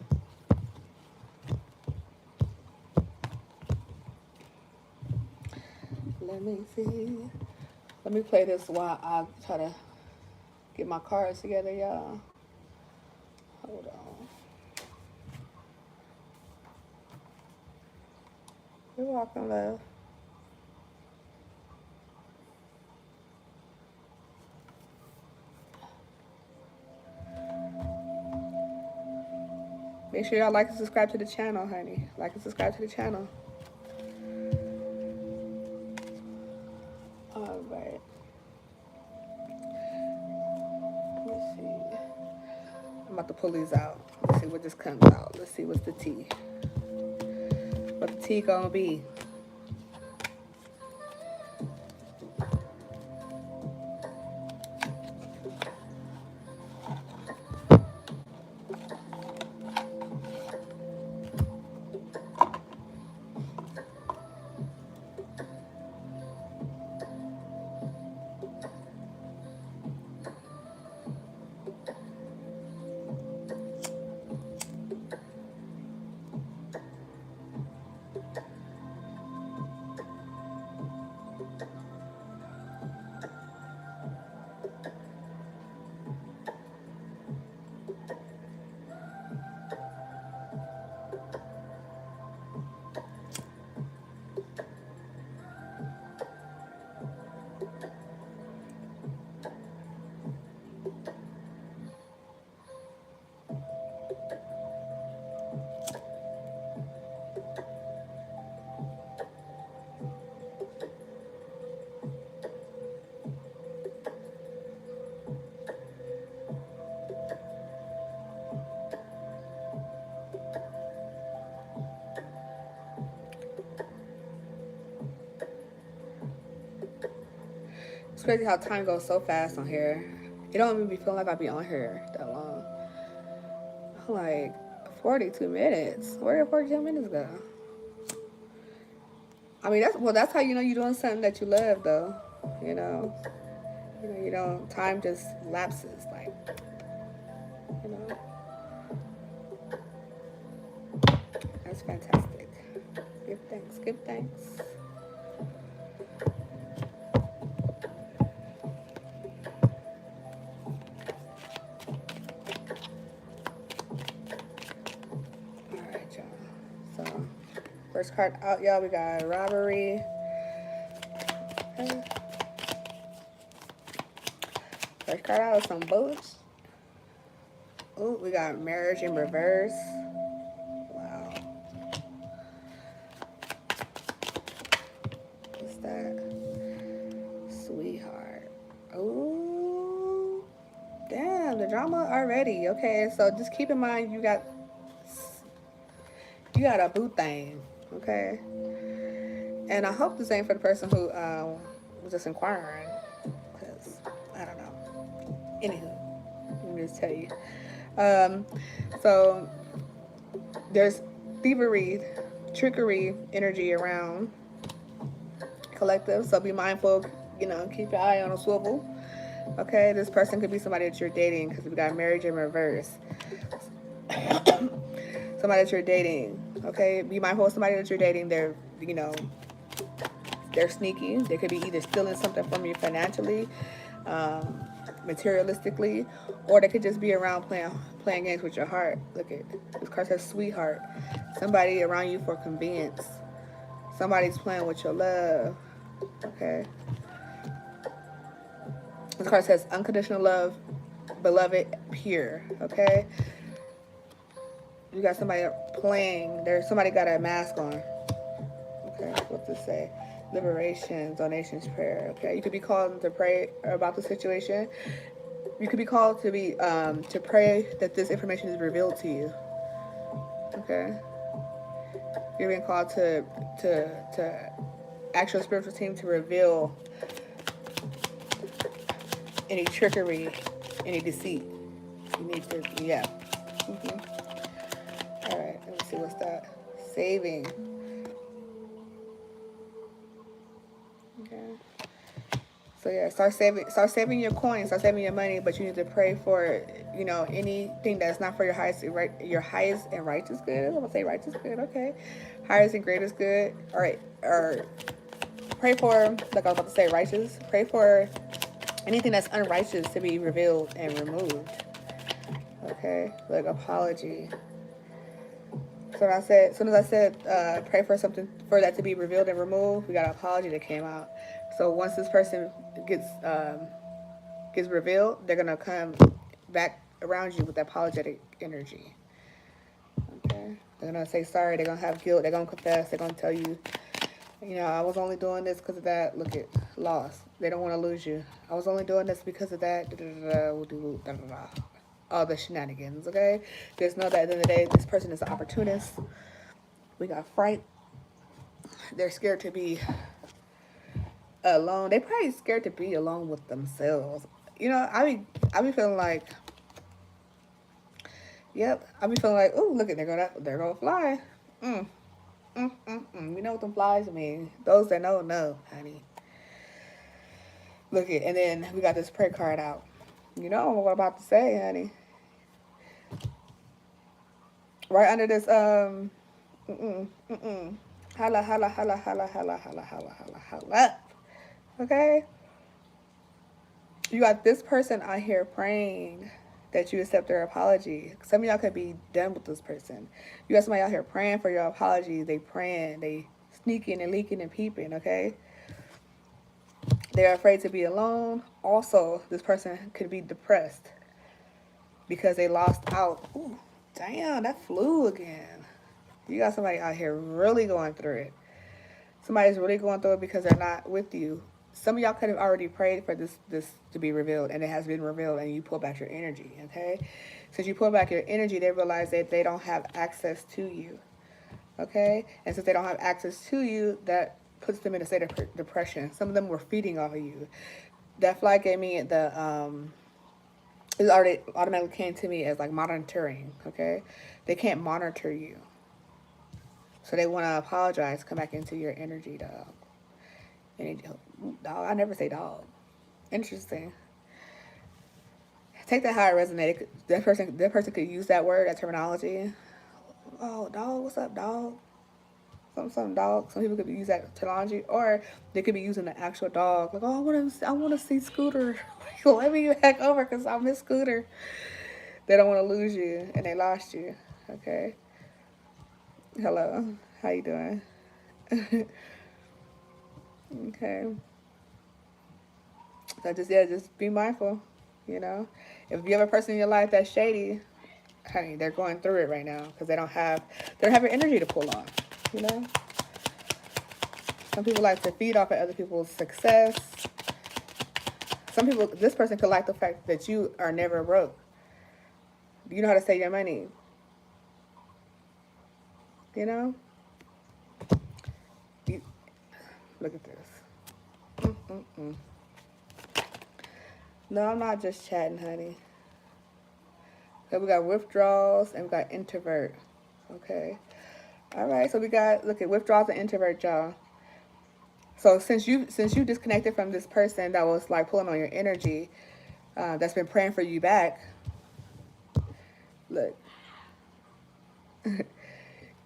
Speaker 1: Let me see. Let me play this while I try to get my cards together, y'all. Hold on. You're welcome, love. Make sure y'all like and subscribe to the channel, honey. Like and subscribe to the channel. All right. Let's see. I'm about to pull these out. Let's see what this comes out. Let's see what's the tea. What the tea gonna be? It's crazy how time goes so fast on here. It don't even be feeling like I'll be on here that long. I'm like 42 minutes. Where did 42 minutes go? I mean, that's how you know you're doing something that you love, though. You know, you don't. Time just lapses, like, you know. That's fantastic. Give thanks. Give thanks. All right, y'all. So, first card out, y'all. We got robbery. Okay. First card out is some bullets. Oh, we got marriage in reverse. Wow. What's that? Sweetheart. Oh, damn, the drama already. Okay, so just keep in mind you got a boo thing. Okay, and I hope this ain't for the person who was just inquiring, because I don't know. Anywho, let me just tell you. So there's thievery, trickery energy around collective. So be mindful. You know, keep your eye on a swivel. Okay, this person could be somebody that you're dating, because we got marriage in reverse. Somebody that you're dating. Okay, be mindful of somebody that you're dating. They're, you know, they're sneaky. They could be either stealing something from you financially, materialistically, or they could just be around playing games with your heart. Look at this card says sweetheart. Somebody around you for convenience. Somebody's playing with your love. Okay. This card says unconditional love, beloved, pure. Okay. You got somebody playing. There's somebody got a mask on. Okay. What's this say? Liberation, donations, prayer. Okay. You could be called to pray about the situation. You could be called to be to pray that this information is revealed to you. Okay. You're being called to actual spiritual team to reveal any trickery, any deceit. You need to, yeah. All right, let me see what's that. Saving. Okay. So yeah, start saving your coins, start saving your money, but you need to pray for, you know, anything that's not for your highest and righteous good. I'm gonna say righteous good, okay. Highest and greatest good. All right, or pray for, like I was about to say, righteous. Pray for anything that's unrighteous to be revealed and removed. Okay, like apology. So as soon as I said, pray for something for that to be revealed and removed, we got an apology that came out. So once this person gets revealed, they're gonna come back around you with that apologetic energy. Okay, they're gonna say sorry. They're gonna have guilt. They're gonna confess. They're gonna tell you, you know, I was only doing this because of that. Look at loss. They don't want to lose you. I was only doing this because of that. All the shenanigans. Okay, just know that at the end of the day, this person is an opportunist. We got fright. They're scared to be alone. They probably scared to be alone with themselves. You know, I be feeling like, yep. I be feeling like, oh, look at they're gonna fly. You know what them flies mean? Those that know, honey. Look at, and then we got this prayer card out. You know what I'm about to say, honey. Right under this, holla, holla, holla, holla, holla, holla, holla, holla. Okay? You got this person out here praying that you accept their apology. Some of y'all could be done with this person. You got somebody out here praying for your apology. They praying, they sneaking and leaking and peeping, okay? They're afraid to be alone. Also, this person could be depressed because they lost out. Ooh, damn, that flew again. You got somebody out here really going through it. Somebody's really going through it because they're not with you. Some of y'all could have already prayed for this to be revealed, and it has been revealed, and you pull back your energy, okay? Since you pull back your energy, they realize that they don't have access to you, okay? And since they don't have access to you, that puts them in a state of depression. Some of them were feeding off of you. that flag gave me it already automatically came to me as like monitoring, okay? They can't monitor you. So they want to apologize, come back into your energy, dog. Dog, I never say dog. Interesting. Take that how it resonated. That person could use that word, that terminology. Oh, dog, what's up, dog? Some dog. Some people could use that terminology, or they could be using the actual dog. Like, oh, I want to see Scooter. Let me back over because I miss Scooter. They don't want to lose you, and they lost you. Okay. Hello. How you doing? Okay. So just be mindful. You know, if you have a person in your life that's shady, honey, they're going through it right now because they don't have energy to pull on. You know, some people like to feed off of other people's success. Some people, this person could like the fact that you are never broke. You know how to save your money. You know, look at this. Mm-mm-mm. No, I'm not just chatting, honey. So we got withdrawals and we got introvert. Okay. All right. So we got, look at withdrawals and introvert, y'all. So since you disconnected from this person that was like pulling on your energy, that's been praying for you back. Look,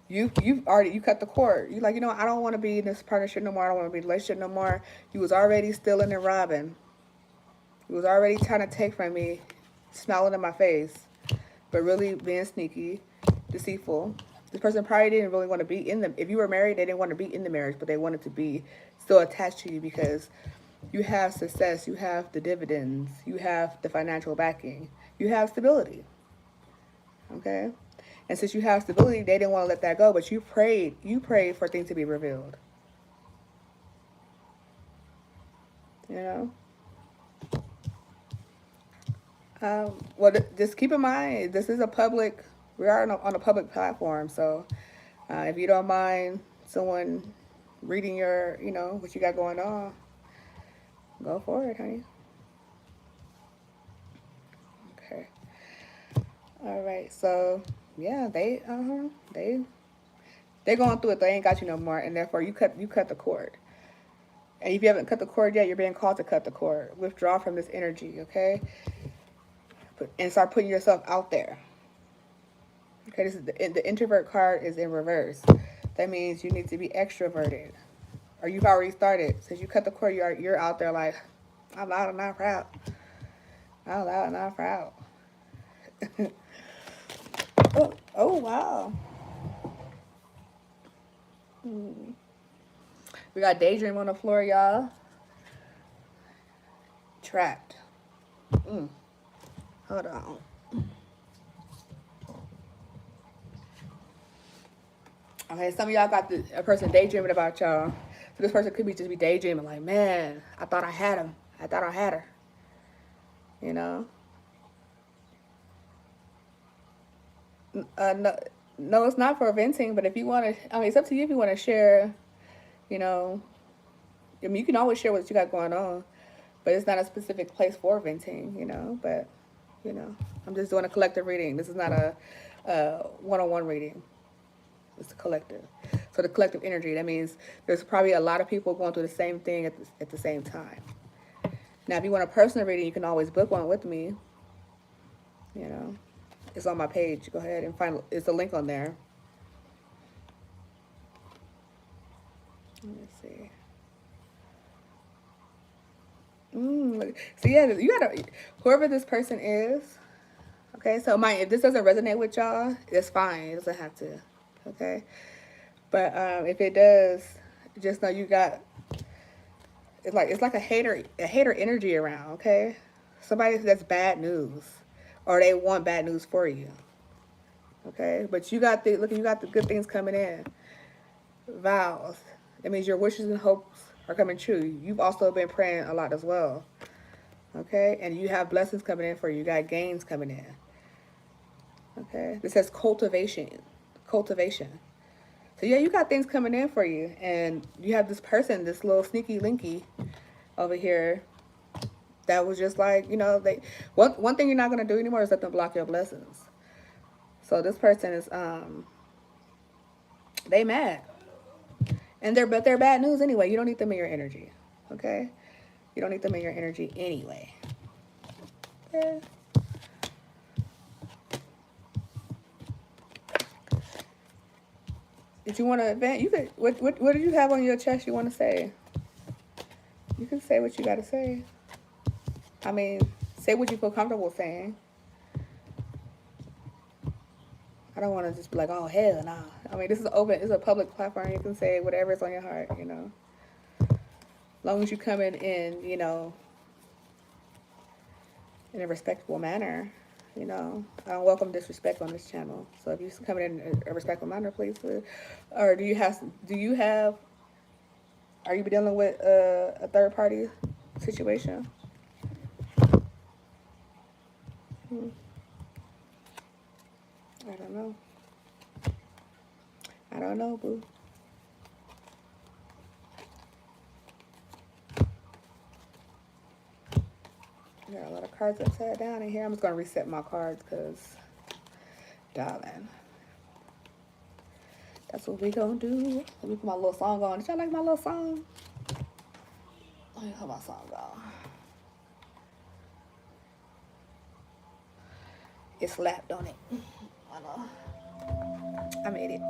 Speaker 1: you cut the cord. You like, I don't want to be in this partnership no more. I don't want to be in a relationship no more. You was already stealing and robbing. You was already trying to take from me, smiling in my face, but really being sneaky, deceitful. This person probably didn't really want to be in them. If you were married, they didn't want to be in the marriage, but they wanted to be still attached to you because you have success, you have the dividends, you have the financial backing, you have stability. Okay? And since you have stability, they didn't want to let that go, but you prayed for things to be revealed. You know? Well, just keep in mind, this is we are on a public platform, so if you don't mind someone reading your, what you got going on, go for it, honey. Okay. All right. So yeah, they're going through it. They ain't got you no more, and therefore you cut the cord. And if you haven't cut the cord yet, you're being called to cut the cord. Withdraw from this energy, okay? And start putting yourself out there. Okay, this is the introvert card is in reverse. That means you need to be extroverted, or you've already started. Since you cut the cord, you're out there like, I'm loud and not proud. I'm loud and not proud. oh wow. We got daydream on the floor, y'all. Trapped. Hold on. Okay, some of y'all got a person daydreaming about y'all. So this person could just be daydreaming like, man, I thought I had him. I thought I had her. You know? No, it's not for venting, but if you want to, it's up to you if you want to share, you can always share what you got going on, but it's not a specific place for venting, but, I'm just doing a collective reading. This is not a one-on-one reading. It's a collective. So the collective energy, that means there's probably a lot of people going through the same thing at the same time. Now, if you want a personal reading, you can always book one with me. It's on my page. Go ahead and find, it's a link on there. Let's see. So yeah, you gotta, whoever this person is, okay, so if this doesn't resonate with y'all, it's fine. It doesn't have to, okay? But if it does, just know you got, it's like a hater energy around, okay? Somebody that's bad news, or they want bad news for you, okay? But you got the good things coming in. Vows. That means your wishes and hopes are coming true. You've also been praying a lot as well, okay? And you have blessings coming in for you. You got gains coming in, okay? This says cultivation. So yeah, you got things coming in for you, and you have this person, this little sneaky linky over here, That was just like, one thing you're not gonna do anymore is let them block your blessings. So this person is they mad. But they're bad news anyway. You don't need them in your energy. Okay? You don't need them in your energy anyway. Okay? If you want to vent, you could. What do you have on your chest you want to say? You can say what you got to say. I mean, say what you feel comfortable saying. I don't want to just be like, oh, hell no. I mean, this is open. It's a public platform. You can say whatever's on your heart, As long as you come in, in a respectful manner, I don't welcome disrespect on this channel. So if you come in a respectful manner, please. Or are you dealing with a third party situation? I don't know, boo. There are a lot of cards upside down in here. I'm just going to reset my cards because, darling, that's what we going to do. Let me put my little song on. Did y'all like my little song? Let me put my song on. It slapped on it. I know. I made it.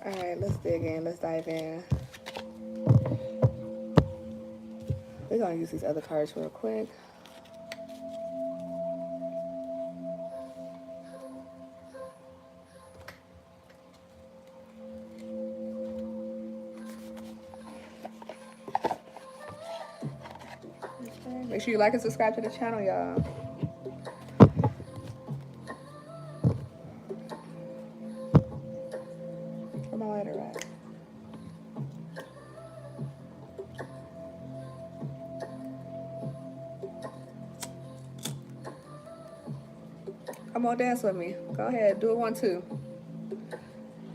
Speaker 1: All right, let's dig in. Let's dive in. We're going to use these other cards real quick. Okay. Make sure you like and subscribe to the channel, y'all. Where my lighter at? Come on, dance with me. Go ahead, do it 1, 2.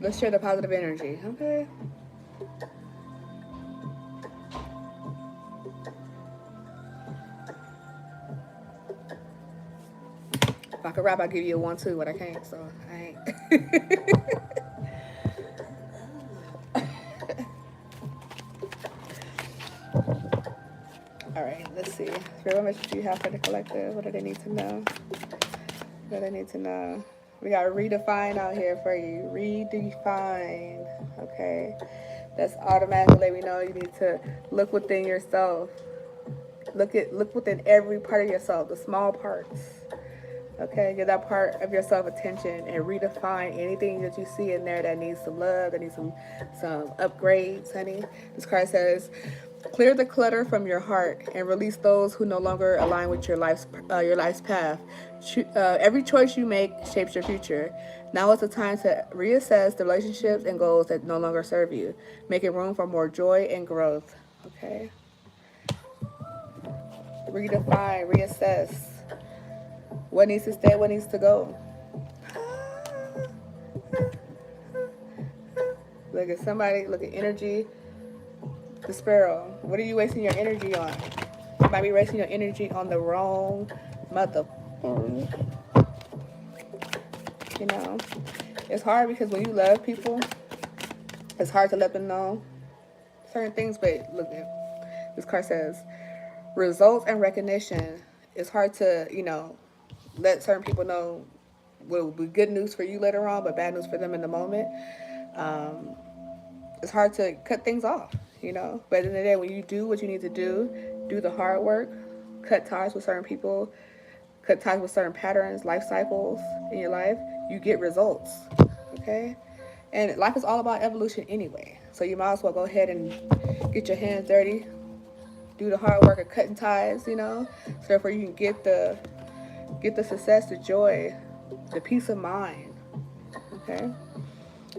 Speaker 1: Let's share the positive energy, okay? If I could rap, I'd give you a 1, 2, but I can't, so I ain't. All right, let's see. What message do you have for the collective? What do they need to know? What do they need to know? We got redefine out here for you. Redefine. Okay. That's automatically letting me know you need to look within yourself. Look within every part of yourself, the small parts. Okay, give that part of yourself attention and redefine anything that you see in there that needs some love, that needs some upgrades, honey. This card says, clear the clutter from your heart and release those who no longer align with your life's path. Every choice you make shapes your future. Now is the time to reassess the relationships and goals that no longer serve you, making room for more joy and growth. Okay. Redefine, reassess. What needs to stay, what needs to go. Look at energy. The sparrow. What are you wasting your energy on? You might be wasting your energy on the wrong mother. It's hard because when you love people, it's hard to let them know certain things. But look, this card says, results and recognition. It's hard to, let certain people know what will be good news for you later on, but bad news for them in the moment. It's hard to cut things off, But at the end of the day, when you do what you need to do the hard work, cut ties with certain people, cut ties with certain patterns, life cycles in your life, you get results, okay? And life is all about evolution anyway. So you might as well go ahead and get your hands dirty, do the hard work of cutting ties, so therefore you can get the success, the joy, the peace of mind, okay?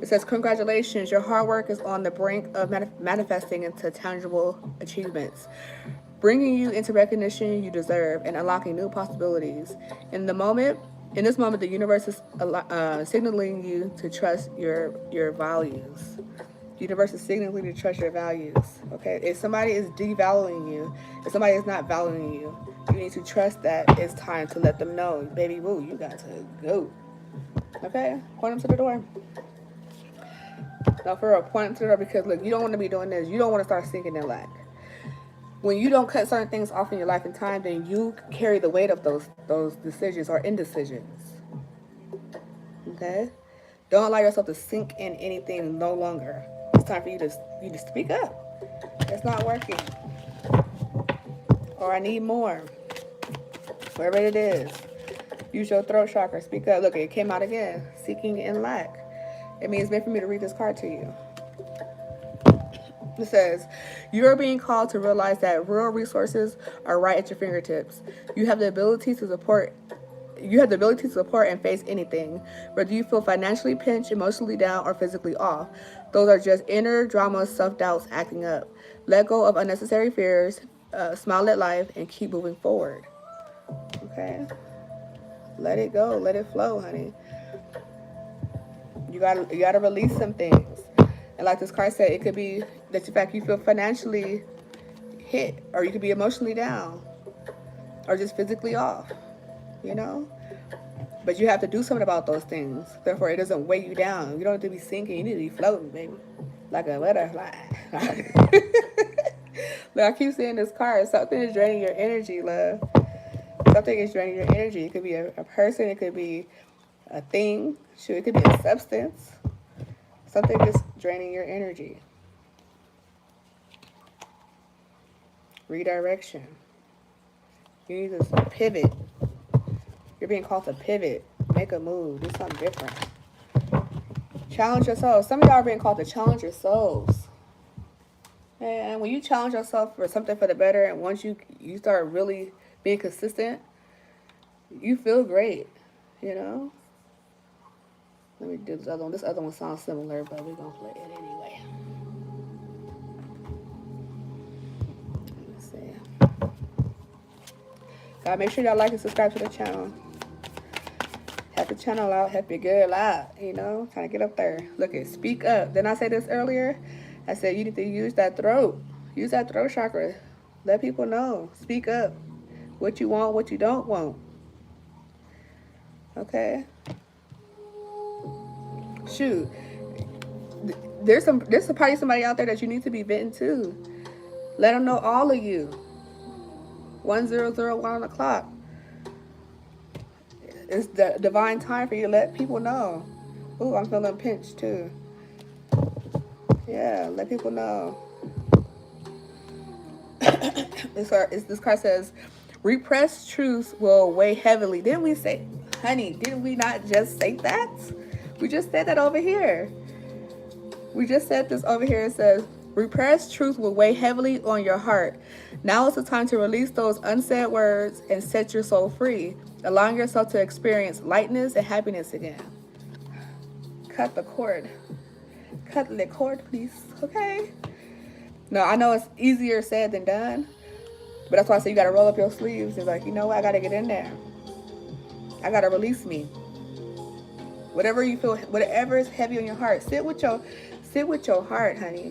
Speaker 1: It says, congratulations, your hard work is on the brink of manifesting into tangible achievements, bringing you into recognition you deserve and unlocking new possibilities. In this moment, the universe is signaling you to trust your values. Universe is signaling you to trust your values. Okay? If somebody is devaluing you, if somebody is not valuing you, you need to trust that it's time to let them know, baby boo, you got to go. Okay? Point them to the door. Now, for real, point them to the door, because look, you don't want to be doing this. You don't want to start sinking in lack. When you don't cut certain things off in your life and time, then you carry the weight of those decisions or indecisions. Okay? Don't allow yourself to sink in anything no longer. It's time for you to speak up. It's not working. Or I need more. Whatever it is. Use your throat chakra. Speak up. Look, it came out again. Seeking in lack. It means it's meant for me to read this card to you. It says, you are being called to realize that real resources are right at your fingertips. You have the ability to support and face anything, whether you feel financially pinched, emotionally down, or physically off. Those are just inner drama, self-doubts acting up. Let go of unnecessary fears, smile at life, and keep moving forward. Okay? Let it go. Let it flow, honey. You gotta release some things. And like this card said, it could be that in fact you feel financially hit, or you could be emotionally down, or just physically off, you know? But you have to do something about those things. Therefore, it doesn't weigh you down. You don't have to be sinking. You need to be floating, baby. Like a butterfly. Look, I keep seeing this card. Something is draining your energy, love. Something is draining your energy. It could be a person. It could be a thing. Shoot, it could be a substance. Something is draining your energy. Redirection. You need to pivot. You're being called to pivot. Make a move. Do something different. Challenge yourself. Some of y'all are being called to challenge your souls. And when you challenge yourself for something for the better, and once you start really being consistent, you feel great, you know? Let me do this other one. This other one sounds similar, but we're going to play it anyway. Let's see. Gotta make sure y'all like and subscribe to the channel. Help the channel out. Help your girl out, you know? Trying to get up there. Look at speak up. Didn't I say this earlier? I said you need to use that throat. Use that throat chakra. Let people know. Speak up. What you want, what you don't want. Okay? Shoot, there's probably somebody out there that you need to be venting to. Let them know, all of you. 1001 on the clock. It's the divine time for you to let people know. Ooh, I'm feeling pinched too. Yeah, let people know. This card says, repressed truths will weigh heavily. Didn't we say, honey, didn't we not just say that? We just said that over here. We just said this over here. It says, repressed truth will weigh heavily on your heart. Now is the time to release those unsaid words and set your soul free, allowing yourself to experience lightness and happiness again. Cut the cord. Cut the cord, please. Okay? No, I know it's easier said than done, but that's why I say you got to roll up your sleeves. It's like, you know what? I got to get in there. I got to release me. Whatever you feel, whatever is heavy on your heart, sit with your heart, honey.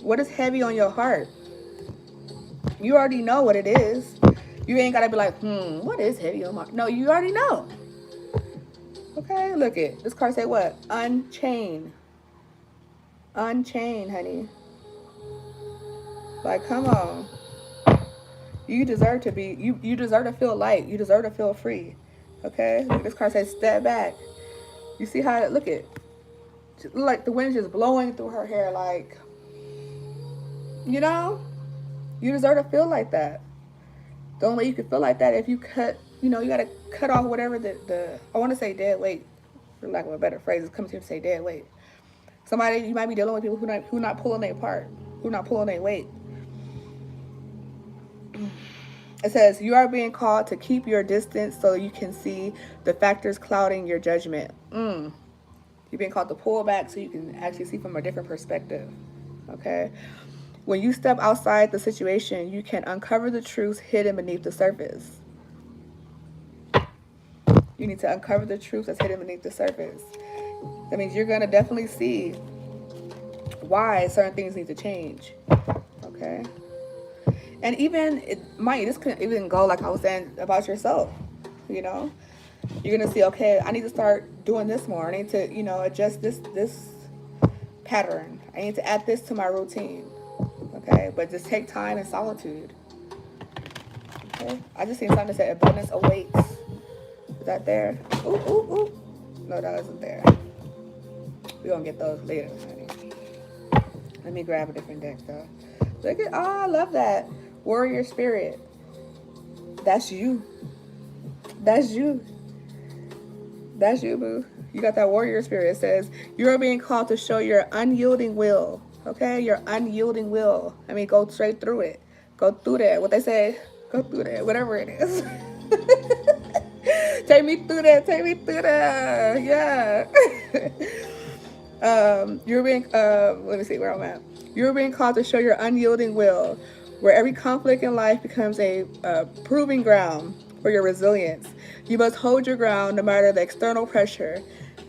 Speaker 1: What is heavy on your heart? You already know what it is. You ain't gotta be like, what is heavy on my heart? No, you already know. Okay, look it. This card say what? Unchain. Unchain, honey. Like, come on. You deserve to be, you deserve to feel light. You deserve to feel free. Okay? Look, this card says step back. You see how it, look it. Like the wind just blowing through her hair, like, you know? You deserve to feel like that. The only way you can feel like that if you cut, you know, you got to cut off whatever I want to say dead weight, for lack of a better phrase, it's coming to say dead weight. Somebody, you might be dealing with people who not pulling their part, who not pulling their weight. It says, you are being called to keep your distance so you can see the factors clouding your judgment. You're being called to pull back so you can actually see from a different perspective. Okay? When you step outside the situation, you can uncover the truths hidden beneath the surface. You need to uncover the truth that's hidden beneath the surface. That means you're going to definitely see why certain things need to change. Okay. And even, this could even go like I was saying about yourself. You know, you're gonna see, okay, I need to start doing this more. I need to, adjust this pattern. I need to add this to my routine. Okay, but just take time and solitude. Okay, I just seen something that said abundance awaits. Is that there? Ooh, ooh, ooh. No, that isn't there. We're gonna get those later, honey. Let me grab a different deck though. Look at, I love that. Warrior spirit. That's you. That's you. That's you, boo. You got that warrior spirit. It says, you are being called to show your unyielding will. Okay? Your unyielding will. I mean, go straight through it. Go through that. What they say, go through that. Whatever it is. Take me through that. Take me through that. Yeah. You're being, let me see where I'm at. You're being called to show your unyielding will, where every conflict in life becomes a proving ground for your resilience. You must hold your ground no matter the external pressure.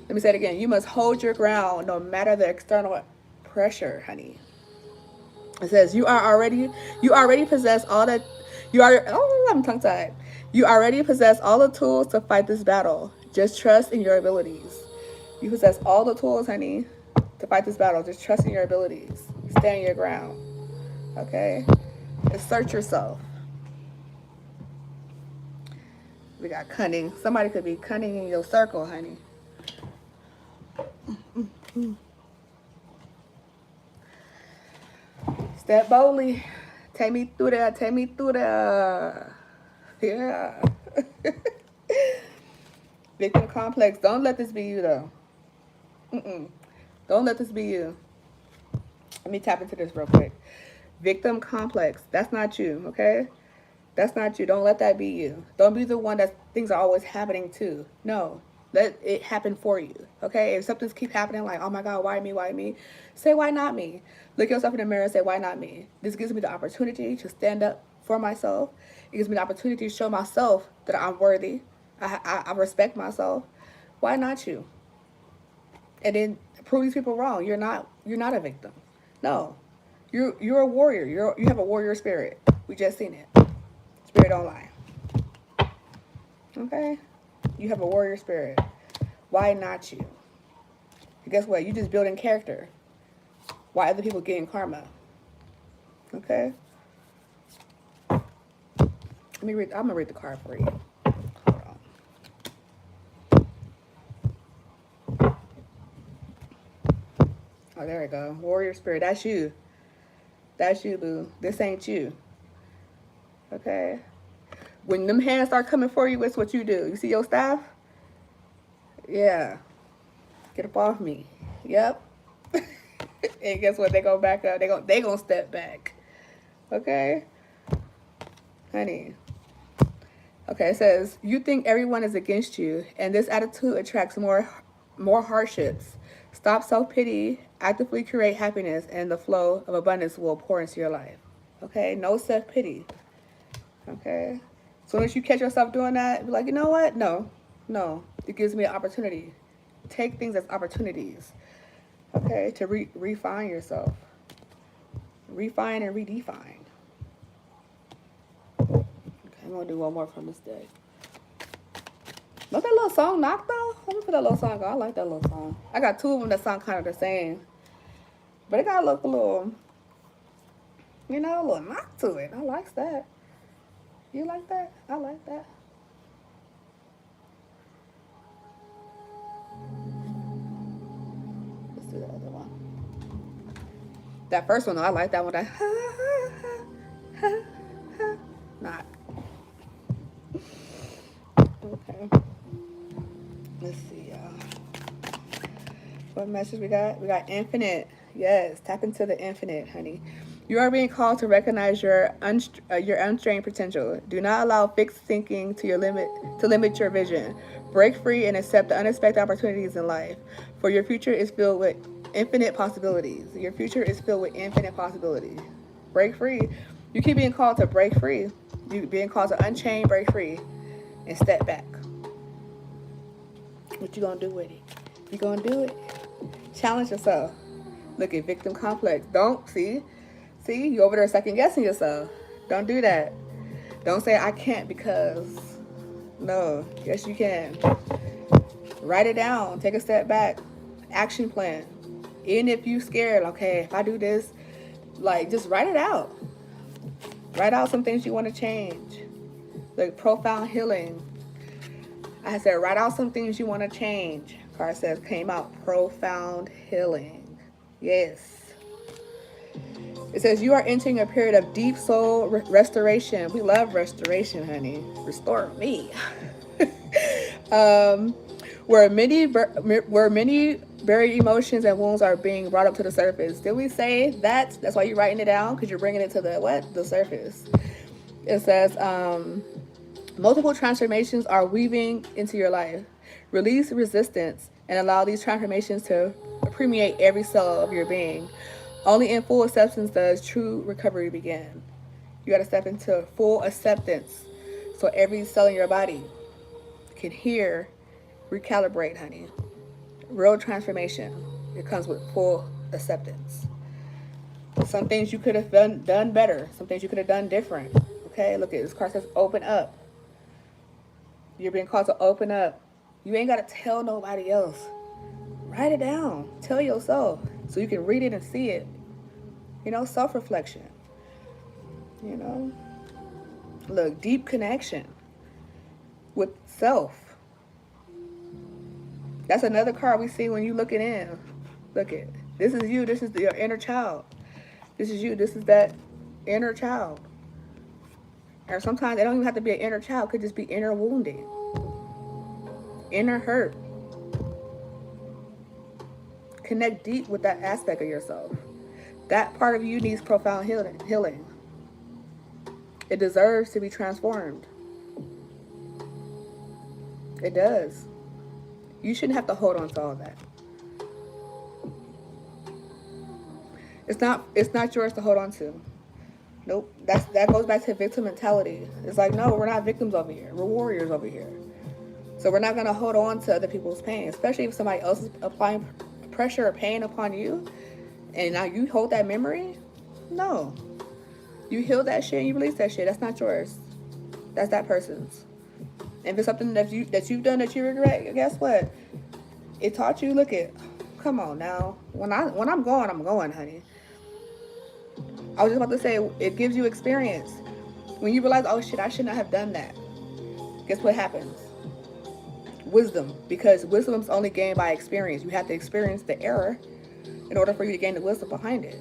Speaker 1: Let me say it again. You must hold your ground no matter the external pressure, honey. It says you already possess all that. I'm tongue tied. You already possess all the tools to fight this battle. Just trust in your abilities. You possess all the tools, honey, to fight this battle. Just trust in your abilities. Stand your ground. Okay? Assert yourself. We got cunning. Somebody could be cunning in your circle, honey. Step boldly. Take me through that. Take me through that. Yeah. Victim complex. Don't let this be you, though. Don't let this be you. Let me tap into this real quick. Victim complex. That's not you, okay? That's not you. Don't let that be you. Don't be the one that things are always happening to. No. Let it happen for you, okay? If something's keep happening like, oh my God, why me, why me? Say, why not me? Look yourself in the mirror and say, why not me? This gives me the opportunity to stand up for myself. It gives me the opportunity to show myself that I'm worthy. I respect myself. Why not you? And then prove these people wrong. You're not a victim. No. You're a warrior. You have a warrior spirit. We just seen it. Spirit don't lie. Okay? You have a warrior spirit. Why not you? And guess what? You just building character. Why other people getting karma? Okay? I'm gonna read the card for you. Hold on. Oh, there we go. Warrior spirit. That's you. That's you, boo. This ain't you. Okay? When them hands start coming for you, it's what you do. You see your staff? Yeah. Get up off me. Yep. And guess what? They go back up. They gonna step back. Okay? Honey. Okay, it says, you think everyone is against you, and this attitude attracts more hardships. Stop self-pity, actively create happiness, and the flow of abundance will pour into your life. Okay? No self-pity. Okay? As soon as you catch yourself doing that, be like, you know what? No. It gives me an opportunity. Take things as opportunities. Okay? To refine yourself. Refine and redefine. Okay, I'm going to do one more from this day. Don't that little song knock though? Let me put that little song on. I like that little song. I got two of them that sound kind of the same. But it got a little, a little knock to it. I like that. You like that? I like that. Let's do the other one. That first one though, I like that one. That knock. Okay. Let's see, y'all. What message we got? We got infinite. Yes, tap into the infinite, honey. You are being called to recognize your unstrained potential. Do not allow fixed thinking to limit your vision. Break free and accept the unexpected opportunities in life. For your future is filled with infinite possibilities. Your future is filled with infinite possibilities. Break free. You keep being called to break free. You being called to unchain, break free, and step back. What you gonna do with it? You gonna do it? Challenge yourself. Look at victim complex. Don't see you over there second guessing yourself. Don't do that. Don't say I can't because no. Yes, you can. Write it down. Take a step back. Action plan. Even if you scared, okay, if I do this, like just write it out. Write out some things you want to change. Like profound healing. I said write out some things you want to change. Card says came out profound healing. Yes. It says you are entering a period of deep soul restoration. We love restoration, honey. Restore me. Where many buried emotions and wounds are being brought up to the surface. Did we say that? That's why you're writing it down, because you're bringing it to the what? The surface. It says multiple transformations are weaving into your life. Release resistance and allow these transformations to permeate every cell of your being. Only in full acceptance does true recovery begin. You got to step into full acceptance so every cell in your body can hear, recalibrate, honey. Real transformation. It comes with full acceptance. Some things you could have done better. Some things you could have done different. Okay, look at this card says open up. You're being called to open up. You ain't got to tell nobody else. Write it down. Tell yourself so you can read it and see it. You know, self-reflection. You know, look, deep connection with self. That's another card we see when you looking in. Look at, this is you. This is your inner child. This is you. This is that inner child. Or sometimes it don't even have to be an inner child. It could just be inner wounding, inner hurt. Connect deep with that aspect of yourself. That part of you needs profound healing. It deserves to be transformed. It does. You shouldn't have to hold on to all that. It's not yours to hold on to. Nope. That goes back to victim mentality. It's like, no, we're not victims over here. We're warriors over here. So we're not gonna hold on to other people's pain, especially if somebody else is applying pressure or pain upon you, and now you hold that memory. No, you heal that shit and you release that shit. That's not yours. That's that person's. And if it's something that you've done that you regret, guess what? It taught you. Look at, come on now. When I'm going, honey. I was just about to say, it gives you experience. When you realize, oh shit, I should not have done that. Guess what happens? Wisdom, because wisdom is only gained by experience. You have to experience the error in order for you to gain the wisdom behind it.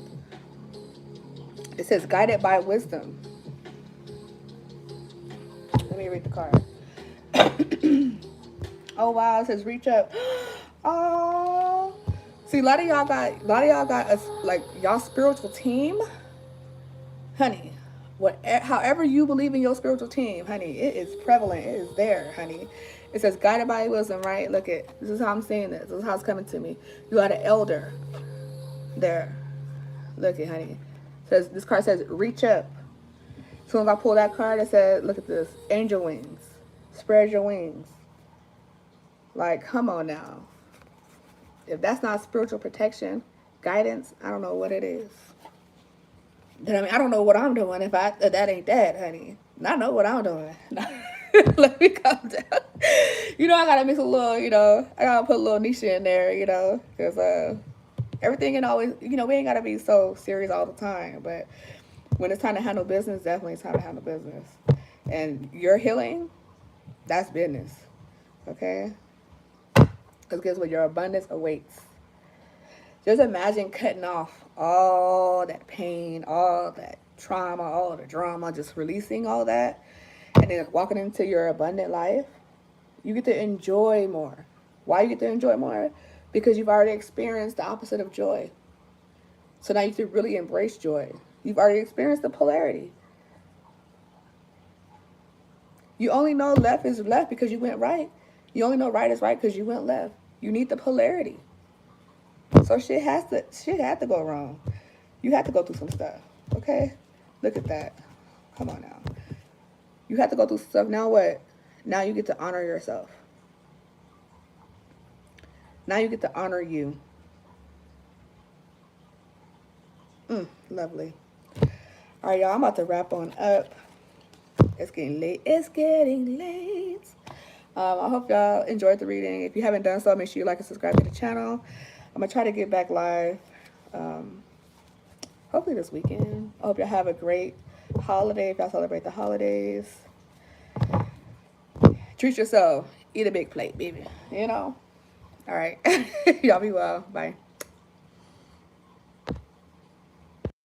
Speaker 1: It says guided by wisdom. Let me read the card. Oh wow, it says reach up. Oh, see, a lot of y'all got us, like, y'all spiritual team, honey. However you believe in your spiritual team, honey, it is prevalent. It is there, honey. It says guided by wisdom, right? Look at, this is how I'm seeing this. This is how it's coming to me. You got an elder there. Look at, honey. It says, this card says reach up. As soon as I pull that card, it said, look at this, angel wings. Spread your wings. Like, come on now. If that's not spiritual protection, guidance, I don't know what it is. I mean, I don't know what I'm doing if that ain't that, honey. I know what I'm doing. Let me calm down. You know, I gotta mix a little, you know, I gotta put a little Denisha in there, you know, because everything can always, you know, we ain't gotta be so serious all the time. But when it's time to handle business, definitely it's time to handle business. And your healing, that's business. Okay? Because guess what? Your abundance awaits. Just imagine cutting off all that pain, all that trauma, all the drama, just releasing all that, and then walking into your abundant life. You get to enjoy more. Why you get to enjoy more? Because you've already experienced the opposite of joy. So now you can really embrace joy. You've already experienced the polarity. You only know left is left because you went right. You only know right is right because you went left. You need the polarity. So shit had to go wrong. You had to go through some stuff. Okay? Look at that. Come on now. You have to go through stuff. Now what? Now you get to honor yourself. Now you get to honor you. Lovely. All right, y'all, I'm about to wrap on up. It's getting late. It's getting late. I hope y'all enjoyed the reading. If you haven't done so, make sure you like and subscribe to the channel. I'm going to try to get back live hopefully this weekend. I hope y'all have a great holiday if y'all celebrate the holidays. Treat yourself. Eat a big plate, baby. You know? All right. Y'all be well. Bye.